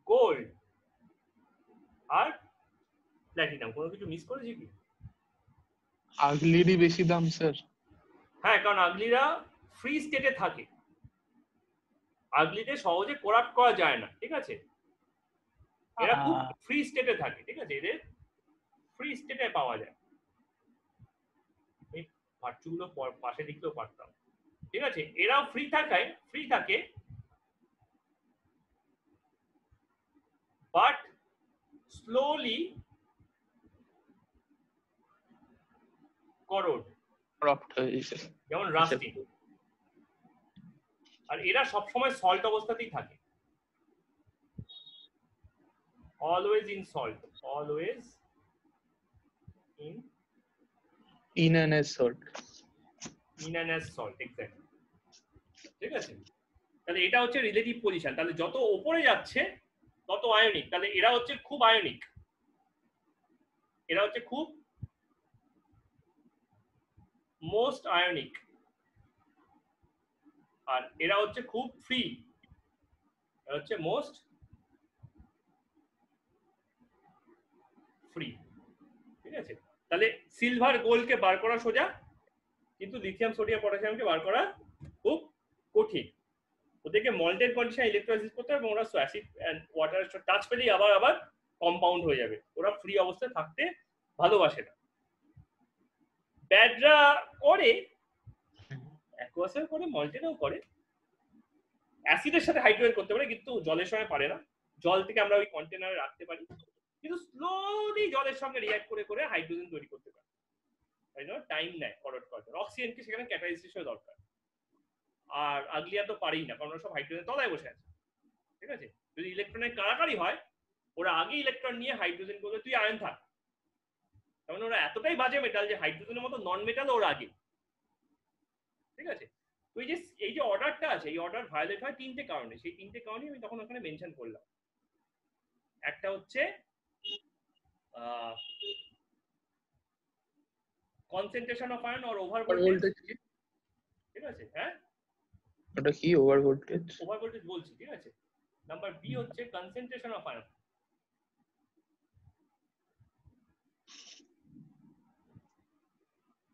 গোল্ড আর প্ল্যাটিনাম। কোনো কিছু মিস করেছি কি? আগলিরই বেশি দাম স্যার। হ্যাঁ, কারণ আগলিরা ফ্রি স্টেটে থাকে, আগলিতে সহজে করাপ্ট করা যায় না। ঠিক আছে, এরা খুব ফ্রি স্টেটে থাকে। ঠিক আছে, এদের ফ্রি স্টেটে পাওয়া যায়। এই পার্টগুলো পাশে লিখতেও পারতাম। ঠিক আছে, এরাও ফ্রি থাকে বাট স্লোলি করোড, করাপ্ট হয়ে গেছে। যেমন রাস্টিং। আর এরা সবসময় সল্ট অবস্থাতেই থাকে, always in salt, always in and S salt, in and as salt, exactly. ঠিক আছে, তাহলে এটা হচ্ছে রিলেটিভ পজিশন। তাহলে যত ওপরে যাচ্ছে তত আয়নিক। তাহলে এরা হচ্ছে খুব আয়নিক, এরা হচ্ছে খুব মোস্ট আয়নিক, আর এরা হচ্ছে খুব ফ্রি, এরা হচ্ছে মোস্ট ফ্রি। ঠিক আছে, তাহলে সিলভার গোল্ডকে বার করা সোজা, কিন্তু লিথিয়াম, সোডিয়াম, পটাশিয়ামকে বার করা খুব কঠিন। ওদেরকে মল্টেড কন্ডিশনে ইলেকট্রোলাইসিস করতে হবে এবং ওরা অ্যাসিড এন্ড ওয়াটারের টাচ পেলেই আবার কম্পাউন্ড হয়ে যাবে। ওরা ফ্রি অবস্থায় থাকতে ভালোবাসে না। ব্যাডরা করে, অ্যাকোয়াসেও করে, মল্টেডও করে, অ্যাসিডের সাথে হাইড্রোজেন করতে পারে কিন্তু জলের সঙ্গে পারে না। জল থেকে আমরা ওই কন্টেনারে রাখতে পারি, কিন্তু স্লোলি জলের সঙ্গে রিঅ্যাক্ট করে করে হাইড্রোজেন তৈরি করতে পারে। তাই জন্য টাইম নেয় করোড করতে। অক্সিজেনকে সেখানে ক্যাটালিস্ট হিসেবে দরকার। আর আগলিয়া তো পারেই না, কারণ ওরা সব হাইড্রোজেন তলায় বসে আছে। ঠিক আছে, যদি ইলেকট্রনের কারাকারি হয়, ওরা আগে ইলেকট্রন নিয়ে হাইড্রোজেন বলে তুই আয়ন থাক। তার মানে ওরা এতটাই বাজে মেটাল যে হাইড্রোজেনের মতো নন মেটাল ওরা আগে। ঠিক আছে, তো এই যে অর্ডারটা আছে, এই অর্ডার ভায়োলেট হয় তিনটে কারণে। সেই তিনটে কারণে আমি তখন ওখানে মেনশন করলাম। একটা হচ্ছে concentration of ion or over voltage. ঠিক আছে, হ্যাঁ, ওটা কি ওভার ভোল্টেজ? ওভার ভোল্টেজ বলছি। ঠিক আছে, নাম্বার বি হচ্ছে কনসেন্ট্রেশন অফ আয়ন।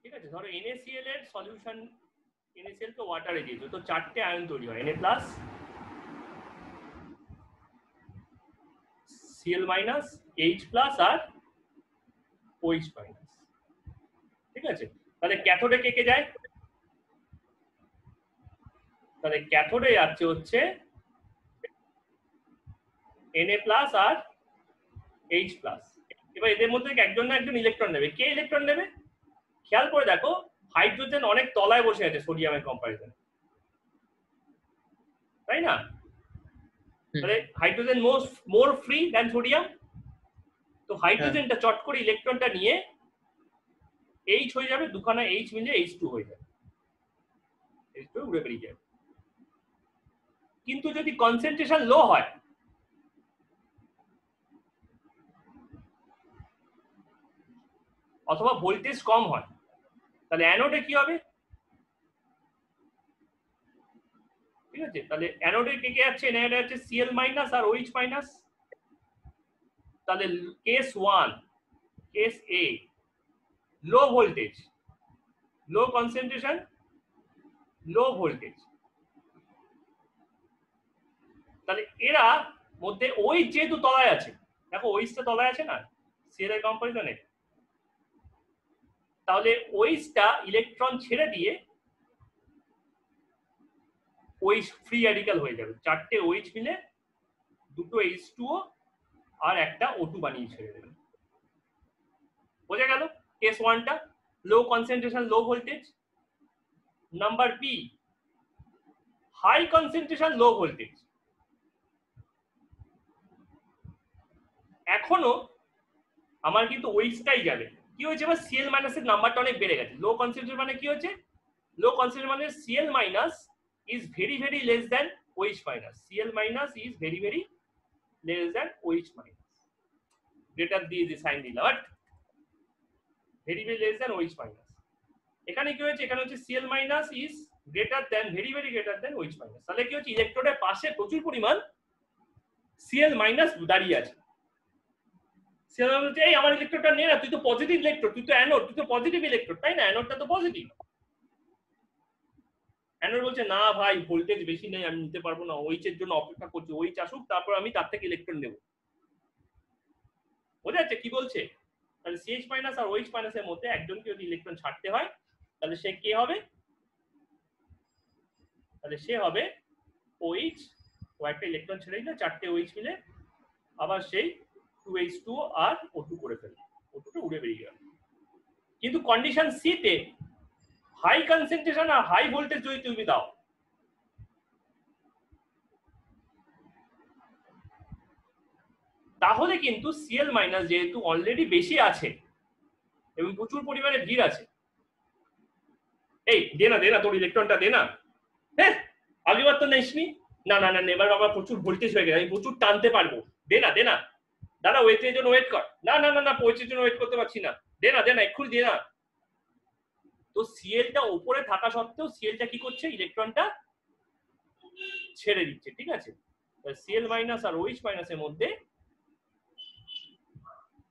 ঠিক আছে, ধরো NaCl এর সলিউশন, NaCl কে ওয়াটারে দিয়েছো, তো চারটে আয়ন তৈরি হয়, Na+, Cl-, H+ আর OH-। ঠিক আছে, তাহলে ক্যাথোডে কে কে যায়? তাহলে ক্যাথোডে যাচ্ছে হচ্ছে Na+ আর H+। এবার এদের মধ্যে একজন না একজন ইলেকট্রন নেবে। কে ইলেকট্রন নেবে? খেয়াল করে দেখো, হাইড্রোজেন অনেক তলায় বসে আছে সোডিয়ামের কম্পারিজনে, তাই না? তাহলে হাইড্রোজেন মোর ফ্রি দ্যান সোডিয়াম। তো হাইড্রোজেনটা চট করে ইলেকট্রনটা নিয়ে H হয়ে যাবে, দুখানা H মিলে H2 হয়ে যাবে, H2 উড়ে বেরিয়ে যাবে। কিন্তু যদি কনসেন্ট্রেশন লো হয়, অথবা ভোল্টেজ কম হয়, তাহলে অ্যানোডে কি হবে? ঠিক আছে, তাহলে অ্যানোডে কে কে আছে? অ্যানোডে আছে Cl- আর OH-। তাহলে কেস 1 কেস এ লো ভোল্টেজ, লো কনসেন্ট্রেশন, লো ভোল্টেজ। তাহলে এরা মধ্যে ওই যেহেতু তলায় আছে, দেখো ওইসটা তলায় আছে না সিএল এর কম্পারিজনে, তাহলে ওইসটা ইলেকট্রন ছেড়ে দিয়ে ওইস ফ্রি র্যাডিক্যাল হয়ে যাবে। চারটে ওইচ মিলে দুটো H2O আর একটা O2 বানিয়ে ছেড়ে দেবে। বোঝা গেল কেস ওয়ানটা, low concentration low voltage. Number B high concentration low voltage. এখনো আমার কিন্তু ওইসটাই যাবে। কি হয়েছে এবার সিএল মাইনাসের নাম্বারটা অনেক বেড়ে গেছে। লো কনসেন্ট্রেশন মানে কি হচ্ছে, লো কনসেন্ট্রেশন মানে CL minus is very very less than OH minus, CL minus is very very less than OH minus, greater দিয়ে যে সাইন দিলাম, but very very less than OH minus. এখানে কি হয়েছে, এখানে হচ্ছে CL minus is greater than very very greater than OH minus. তাহলে কি হচ্ছে, ইলেকট্রোডের পাশে প্রচুর পরিমাণ সিএল মাইনাস দাঁড়িয়ে আছে। সিএল বলছে এই আমার ইলেকট্রোডটা নে না, তুই তো পজিটিভ ইলেকট্রোড, তুই তো অ্যানোড, তুই তো পজিটিভ ইলেকট্রোড, তাই না, অ্যানোডটা তো পজিটিভ। অ্যানোড বলছে না ভাই ভোল্টেজ বেশি নেই, আমি নিতে পারবো না, ওইচের জন্য অপেক্ষা করছি, ওইচ আসুক তারপর আমি তার থেকে ইলেকট্রন নেব। বোঝা যাচ্ছে কি বলছে? তাহলে সিএইচ মাইনাস আর ওইচ মাইনাসের মধ্যে একজনকে যদি ইলেকট্রন ছাড়তে হয় তাহলে সে কে হবে, তাহলে সে হবে ওইচ, ও একটা ইলেকট্রন ছেড়ে দিলে চারটে ওইচ মিলে আবার সেই 2H2 আর O2 করে ফেলবে, O2টা উড়ে বেরিয়ে গেল। কিন্তু কন্ডিশন সি তে হাই কনসেন্ট্রেশন আর হাই ভোল্টেজ যদি তুমি দাও, তাহলে কিন্তু সিএল মাইনাস যেহেতু অলরেডি বেশি আছে এবং প্রচুর পরিমাণে ভিড় আছে, এই দে না তোর ইলেকট্রনটা দে না, হ্যাঁ আগেবার তো নেসনি, না না না এবার আবার প্রচুর ভোল্টেজ হয়ে গেছে, আমি প্রচুর টানতে পারবো, দে না দাদা ওয়েটের জন্য ওয়েট কর, না না না না ওয়েটের জন্য ওয়েট করতে পারছি না, দে না এক্ষুনি দে না। তো সিএলটা উপরে থাকা সত্ত্বেও সিএলটা কি করছে, ইলেকট্রনটা ছেড়ে দিচ্ছে, ঠিক আছে। সিএল মাইনাস আর ওইচ মাইনাসের মধ্যে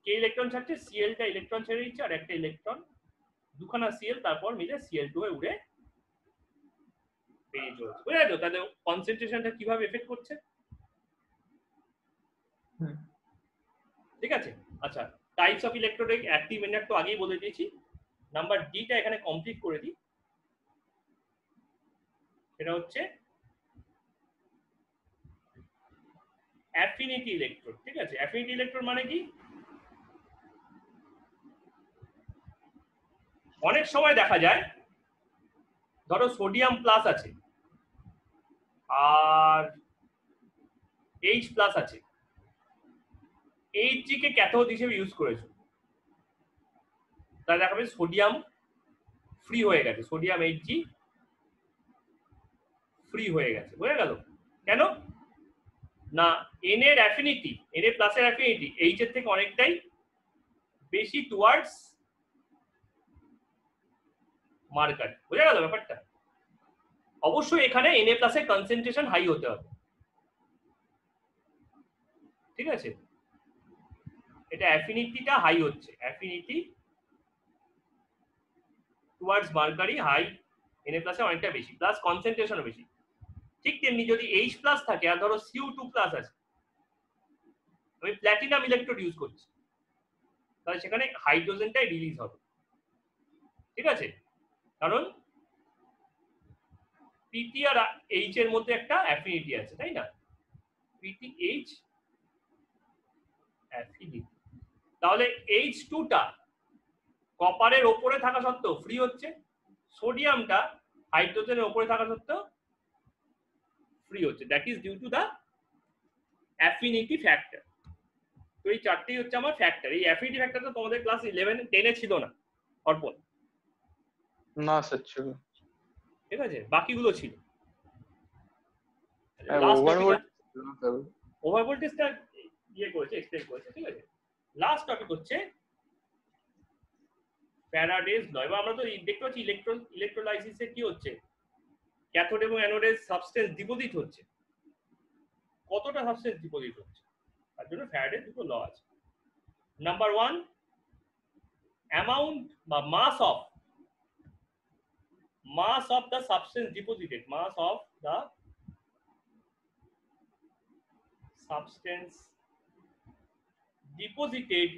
কে ইলেকট্রন ছাড়ছে, সিএলটা ইলেকট্রন ছেড়ে দিচ্ছে আর একটা ইলেকট্রন, দুখানা সিএল তারপর মিলে সিএল2 এ উড়ে বেরিয়ে চলেছে। বুঝা গেল তাহলে কনসেন্ট্রেশনটা কিভাবে এফেক্ট করছে, ঠিক আছে। আচ্ছা types of electrode active inactive তো আগেই বলে দিয়েছি। নাম্বার ডিটা এখানে কমপ্লিট করে দিই, এটা হচ্ছে অ্যাফিনিটি ইলেকট্রোড, ঠিক আছে। অ্যাফিনিটি ইলেকট্রোড মানে কি, অনেক সময় দেখা যায় ধরো সোডিয়াম প্লাস আছে আর এইচ প্লাস আছে, এইচজি কে ক্যাথোড হিসেবে ইউজ করেছো, তাহলে দেখাবে সোডিয়াম ফ্রি হয়ে গেছে, সোডিয়াম এইচজি ফ্রি হয়ে গেছে। বুঝা গেল কেন না, এন এর অ্যাফিনিটি, এন এ প্লাসের অ্যাফিনিটি এইচ এর থেকে অনেকটাই বেশি টুয়ার্ডস মার্কার। বোঝা গেল ব্যাপারটা। অবশ্যই এখানে এন এ প্লাসের কনসেন্ট্রেশন হাই হতে হবে, ঠিক আছে। এটা অ্যাফিনিটিটা হাই হচ্ছে, affinity towards mercury high, N A প্লাসে অনেকটা বেশি, প্লাস কনসেন্ট্রেশনও বেশি। ঠিক তেমনি যদি এইচ প্লাস থাকে আর ধরো Cu2 প্লাস আছে, আমি প্ল্যাটিনাম ইলেকট্রোড ইউজ করছি, তাহলে সেখানে হাইড্রোজেনটাই রিলিজ হবে, ঠিক আছে। কারণ পিটি আর এইচ এর মধ্যে একটা অ্যাফিনিটি আছে, তাই না, পিটি এইচ অ্যাফিনিটি। তাহলে H2টা কপারের ওপরে থাকা সত্ত্বেও ফ্রি হচ্ছে, সোডিয়ামটা হাইড্রোজেনের ওপরে থাকা সত্ত্বেও ফ্রি হচ্ছে, that is due to the affinity factor. তো এই চারটেই হচ্ছে আমার ফ্যাক্টর। এই অ্যাফিনিটি ফ্যাক্টরটা তোমাদের ক্লাস 11 10 ছিল না অর্পণ? না স্যার ছিল, ঠিক আছে, বাকিগুলো ছিল। ওভার ভোল্টেজটা ইয়ে করেছে, এক্সপ্লেন করেছে, ঠিক আছে। লাস্ট টপিক হচ্ছে ফ্যারাডেজ ল। এবার আমরা তো দেখতে পাচ্ছি ইলেকট্রোলাইসিসে কি হচ্ছে, ক্যাথোড এবং অ্যানোডের সাবস্টেন্স ডিপোজিট হচ্ছে, কতটা সাবস্টেন্স ডিপোজিট হচ্ছে, তার জন্য ফ্যারাডের দুটো ল আছে। নাম্বার 1 অ্যামাউন্ট বা mass of the substance deposited, mass of the substance deposited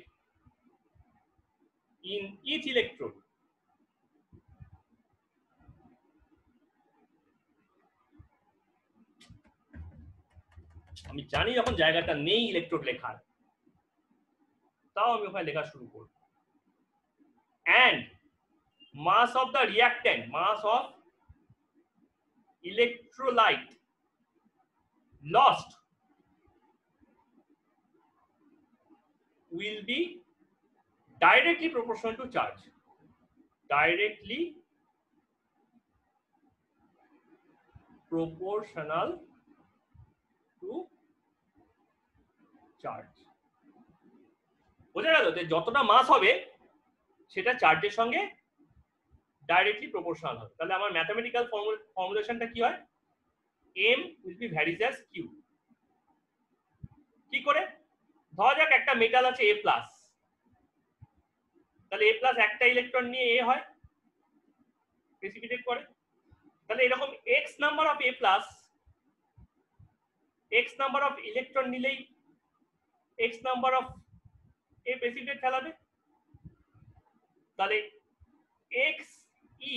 in each electrode আমি জানি যখন জায়গাটা নেই ইলেকট্রোড লেখার, তাও আমি ওখানে লেখা শুরু করব। and mass of the reactant, mass of electrolyte lost will be directly proportional to charge, directly proportional to charge। বোঝা গেল যে যতটা মাস হবে সেটা চার্জের সঙ্গে ডাইরেক্টলি প্রপোর্শনাল হবে। তাহলে আমার ম্যাথমেটিক্যাল ফর্মুলেশনটা কি হয়, m will be varies as q। কি করে? ধরা যাক একটা মেটাল আছে a+, তাহলে a+ একটা ইলেকট্রন নিয়ে a হয়, প্রেসিপিটেট করে। তাহলে এরকম x number of a+, x number of electron নিলেই x number of a precipitate ফেলাবে। তাহলে x e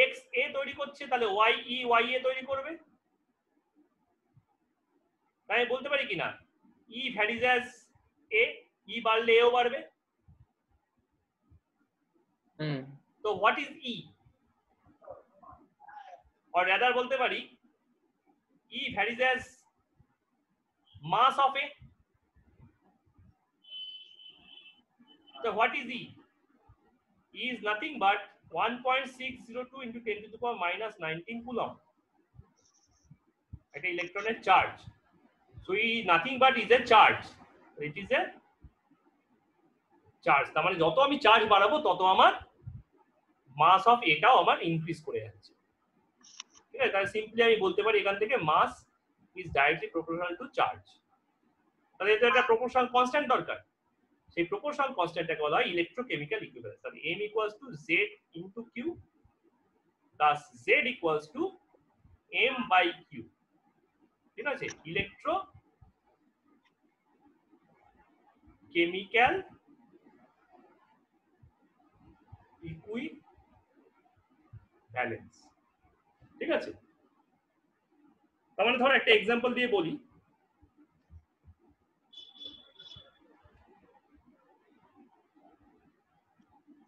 x a তৈরি করছে, তাহলে y e y a তৈরি করবে। তাই বলতে পারি কিনা e varies as a, e বাড়লে এও বাড়বে। তো what is e, or rather বলতে পারি e varies as much of a। তো what is e? e is nothing but 1.602 into 10 to the power minus 19 coulomb, একটা ইলেকট্রনের charge. So e is nothing but is a charge, it is a charge. তার মানে যত আমি charge বাড়াবো তত আমার মাস অফ এটাও আমার ইনক্রিজ করে যাচ্ছে। ঠিক আছে, তাহলে সিম্পলি আমি বলতে পারি এখান থেকে mass is directly proportional to charge. তাহলে এটা একটা প্রপোর্শনাল কনস্ট্যান্ট দরকার, সেই প্রপোর্শনাল কনস্ট্যান্টটাকে বলা হয় ইলেকট্রোকেমিক্যাল ইকুইভ্যালেন্স। তাহলে m equals to z into q plus z equals to m by q। ঠিক আছে, ইলেকট্রো কেমিক্যাল ইকুইভ্যালেন্স। ঠিক আছে, তার মানে ধরো একটা এক্সাম্পল দিয়ে বলি।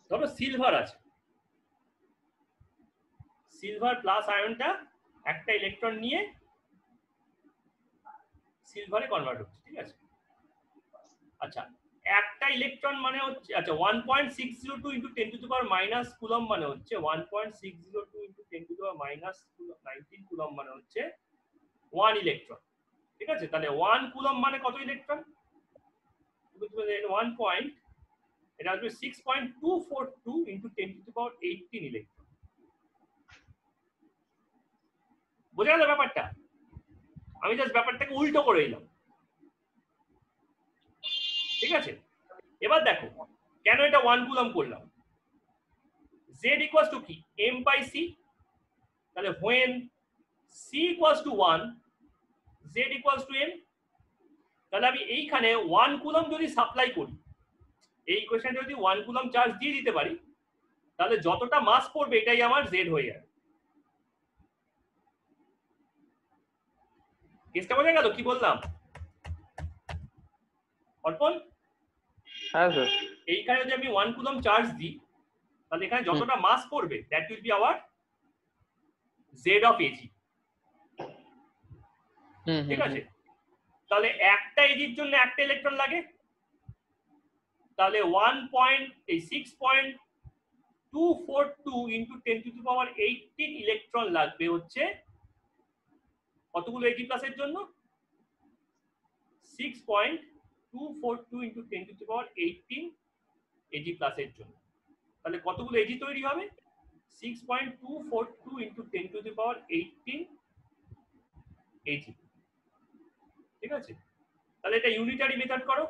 ধরো সিলভার আছে, সিলভার প্লাস আয়নটা একটা ইলেকট্রন নিয়ে সিলভারে কনভার্ট হচ্ছে। ঠিক আছে, আচ্ছা একটা ইলেকট্রন মানে হচ্ছে, আচ্ছা 1.602 into 10 to the power minus coulomb মানে হচ্ছে 1.602 into 10 to the power minus 19 coulomb মানে হচ্ছে 1 ইলেকট্রন। ঠিক আছে, তাহলে 1 কুলম্ব মানে কত ইলেকট্রন? 1 পয়েন্ট, এটা আসবে 6.242 into 10 to the power 18 electron. বোঝা গেল ব্যাপারটা? আমি জাস্ট ব্যাপারটাকে উল্টো করে দিলাম। ঠিক আছে, এবার দেখো কেন এটা 1 কুলম্ব করলাম। z ইকুয়ালস টু কি, m বাই c। তাহলে when c equals to 1 z equals to m। তাহলে আমি এইখানে 1 কুলম্ব যদি সাপ্লাই করি, এই ইকুয়েশনে যদি 1 কুলম্ব চার্জ দিয়ে দিতে পারি, তাহলে যতটা মাস পড়বে এটাই আমার z হয়ে যাবে। কেসটা বোঝা গেল কি বললাম অর্পণ? হ্যাঁ স্যার। এইখানে যদি আমি 1 কুলম্ব চার্জ দিই, তাহলে এখানে যতটা মাস পড়বে that will be hour z of ag। ঠিক আছে, তাহলে একটা এজির জন্য একটা ইলেকট্রন লাগে, তাহলে 6.242 into 10 to the power 18 electron লাগবে হচ্ছে কতগুলো এজি প্লাসের জন্য? 6.242 into 10 to the power 18 AG প্লাসের জন্য। তাহলে কতগুলো এজি তৈরি হবে? 6.242 into 10 to the power 18 AG. ঠিক আছে, তাহলে এটা ইউনিটারি মেথড করো।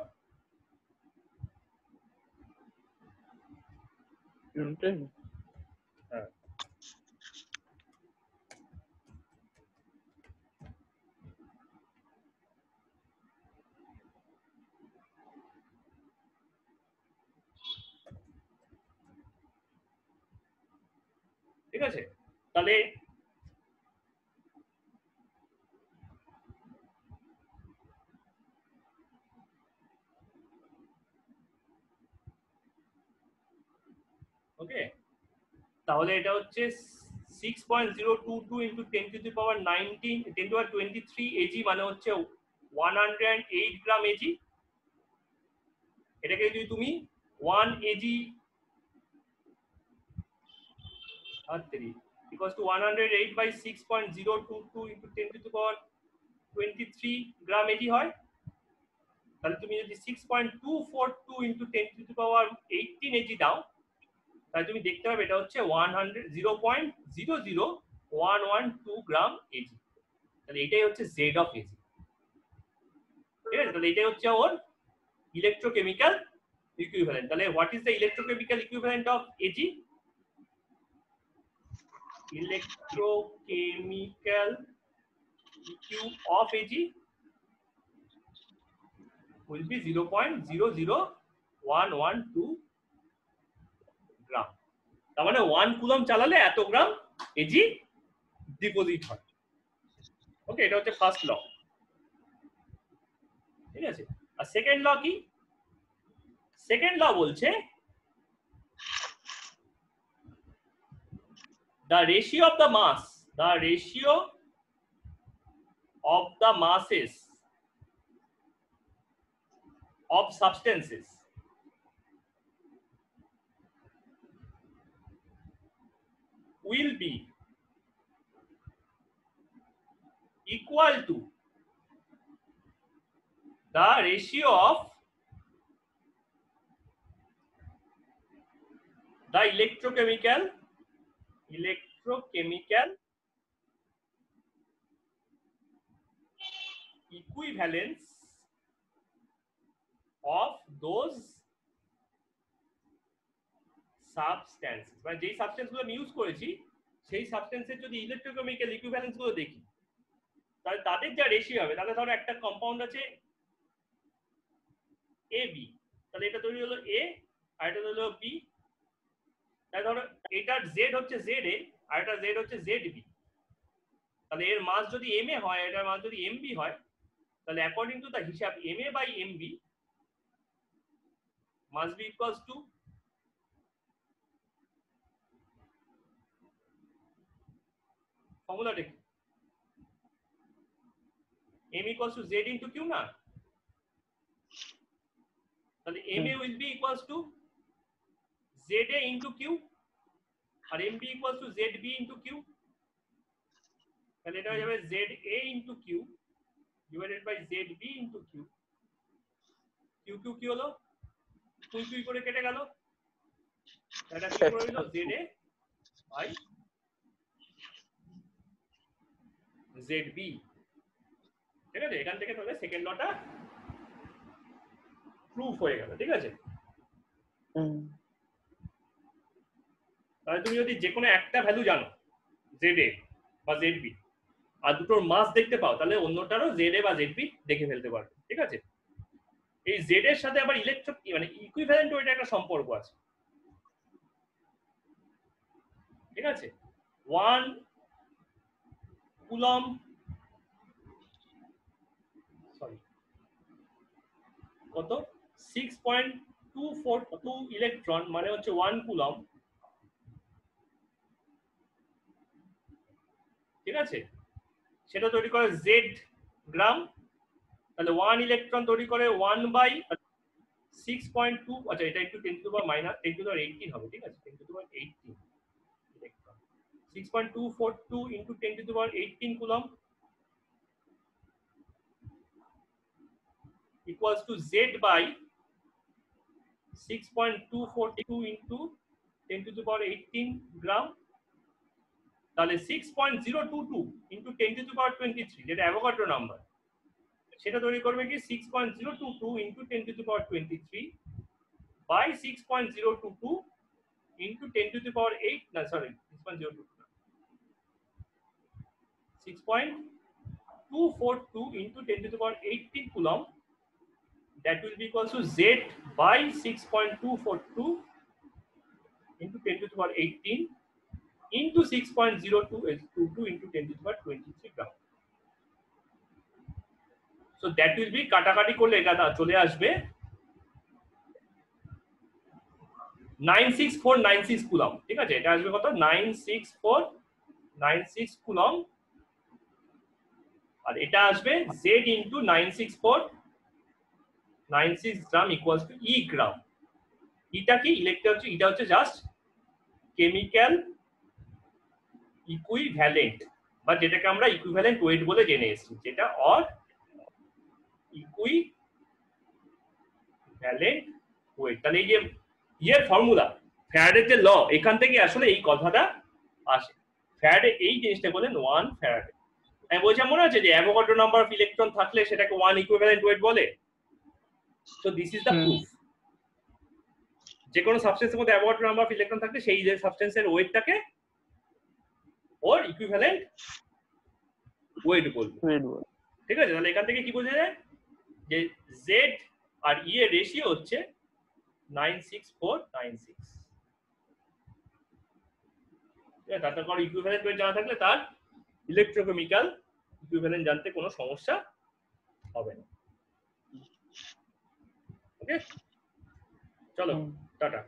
ইউনিটের হ্যাঁ ঠিক আছে, তাহলে ওকে, তাহলে এটা হচ্ছে 6.022 ইন্টু 10⁻19 10⁻23 এজি, মানে হচ্ছে 108 গ্রাম এজি। এটাকে যদি তুমি 1 AG equals to 108 by 6.022 into 10⁻23 gram AG হয়, তাহলে তুমি যদি 6.242 into 10⁻18 এজি দাও, তাহলে তুমি দেখতে পাবে এটা হচ্ছে 0.00112 গ্রাম এজি। তাহলে এটাই হচ্ছে জেড অফ এজি। ঠিক আছে, তাহলে এটাই হচ্ছে ওর ইলেকট্রোকেমিক্যাল ইকুইভ্যালেন্ট। তাহলে what is the electrochemical equivalent of AG? Electrochemical EQ of AG will be 0.00112 গ্রাম। তার মানে 1 কুলম চালালে এত গ্রাম এজি ডিপোজিট হয়। ওকে, এটা হচ্ছে ফার্স্ট ল। ঠিক আছে, আর সেকেন্ড ল কি? সেকেন্ড ল বলছে the ratio of the masses of substances will be equal to the ratio of the electrochemical equivalence of those substances। মানে যেই সাবস্টেন্স গুলো আমি ইউজ করেছি সেই সাবস্টেন্সের যদি ইলেকট্রোকেমিক্যাল ইকুইভ্যালেন্স গুলো দেখি, তাহলে তাদের যা রেশিও হবে, তাহলে ধরো একটা কম্পাউন্ড আছে এ বি, তাহলে এটা তৈরি হলো এ আর এটা হলো বি। তাহলে ধরো এটার জেড হচ্ছে জেড এ আর এটা জেড হচ্ছে জেড বি। তাহলে এর মাস যদি এম এ হয়, এটার মাস যদি এম বি হয়, তাহলে অ্যাকর্ডিং টু দ্য হিসাব M A by M B must be equals to ফর্মুলাটা কি? m equals to z into q না? তাহলে ma will be equals to za into q R mb equals to zb into q। তাহলে এটা হয়ে যাবে za into q divided by zb into q। q q কি হলো? তুই তুই করে কেটে গেল, এটা কি করে হলো? za by zb। ঠিক আছে, এখান থেকে তাহলে সেকেন্ড লটা প্রুফ হয়ে গেল। ঠিক আছে, তাহলে তুমি যদি যে কোনো একটা ভ্যালু জানো জেড এ বা জেড বি আর দুটোর মাস দেখতে পাও, তাহলে অন্যটারও জেড এ বা জেড বি দেখে ফেলতে পারবে। ঠিক আছে, এই জেড এর সাথে আবার ইলেকট্রো মানে ইকুইভ্যালেন্ট ওইটা একটা সম্পর্ক আছে। ঠিক আছে, 1 কুলম সরি কত 6.242 ইলেকট্রন মানে হচ্ছে 1 কুলম। ঠিক আছে, সেটা তৈরি করে জেড গ্রাম। তাহলে 1 ইলেকট্রন তৈরি করে 1 বাই 6.2, আচ্ছা এটা একটু 10 to the power minus 10 to the power 18 হবে। ঠিক আছে, 10 to the power 18 electron, 6.242 into 10 to the power 18 coulomb equals to z by 6.242 into 10 to the power 18 gram। তাহলে 6.022 into 10 to the power 23, যেটা অ্যাভোগাড্রো নাম্বার, সেটা তৈরি করবে কি 6.022 into 10 to the power 23 by 6.022 into 10 to the power 8, no sorry, 6.02, 6.242 into 10 to the power 18 coulomb, that will be equal to Z by 6.242 into 10 to the power 18 into 6.0222 into 10 to the power 23 gram. So that will be কাটাকাটি করলে এটা চলে আসবে 96496 coulomb, ঠিক আছে? এটা আসবে কত? 96496 কুলম, আর এটা আসবে Z into 96496 gram equals to E গ্রাম। এটা কি এটা হচ্ছে জাস্ট কেমিক্যাল ইকুইভ্যালেন্ট, বা যেটাকে আমরা ইকুইভ্যালেন্ট ওয়েট বলে জেনে এসেছি, যেটা অর ইকুইভ্যালেন্ট ওয়েট। তাহলে এই যে ইয়ের ফর্মুলা, ফ্যারাডের যে ল, এখান থেকে আসলে এই কথাটা আসে। ফ্যারাডে এই জিনিসটা বলেন 1 ফ্যারাডে। আমি বলছিলাম মনে আছে যে অ্যাভোগাড্রো নাম্বার অফ ইলেকট্রন থাকলে সেটাকে 1 ইকুইভ্যালেন্ট ওয়েট বলে। So this is the proof. যে কোনো সাবস্টেন্সের মধ্যে অ্যাভোগাড্রো নাম্বার অফ ইলেকট্রন থাকলে সেই যে সাবস্টেন্সের ওয়েটটাকে ওর ইকুইভ্যালেন্ট ওয়েট বলবো, ঠিক আছে? তাহলে এখান থেকে কি বোঝা যায় যে Z আর E এর রেশিও হচ্ছে 96496। তার কারণ ইকুইভ্যালেন্ট ওয়েট জানা থাকলে তার ইলেকট্রোকেমিক্যাল ইকুইভ্যালেন্ট জানতে কোনো সমস্যা হবে না। ওকে, চলো টাটা।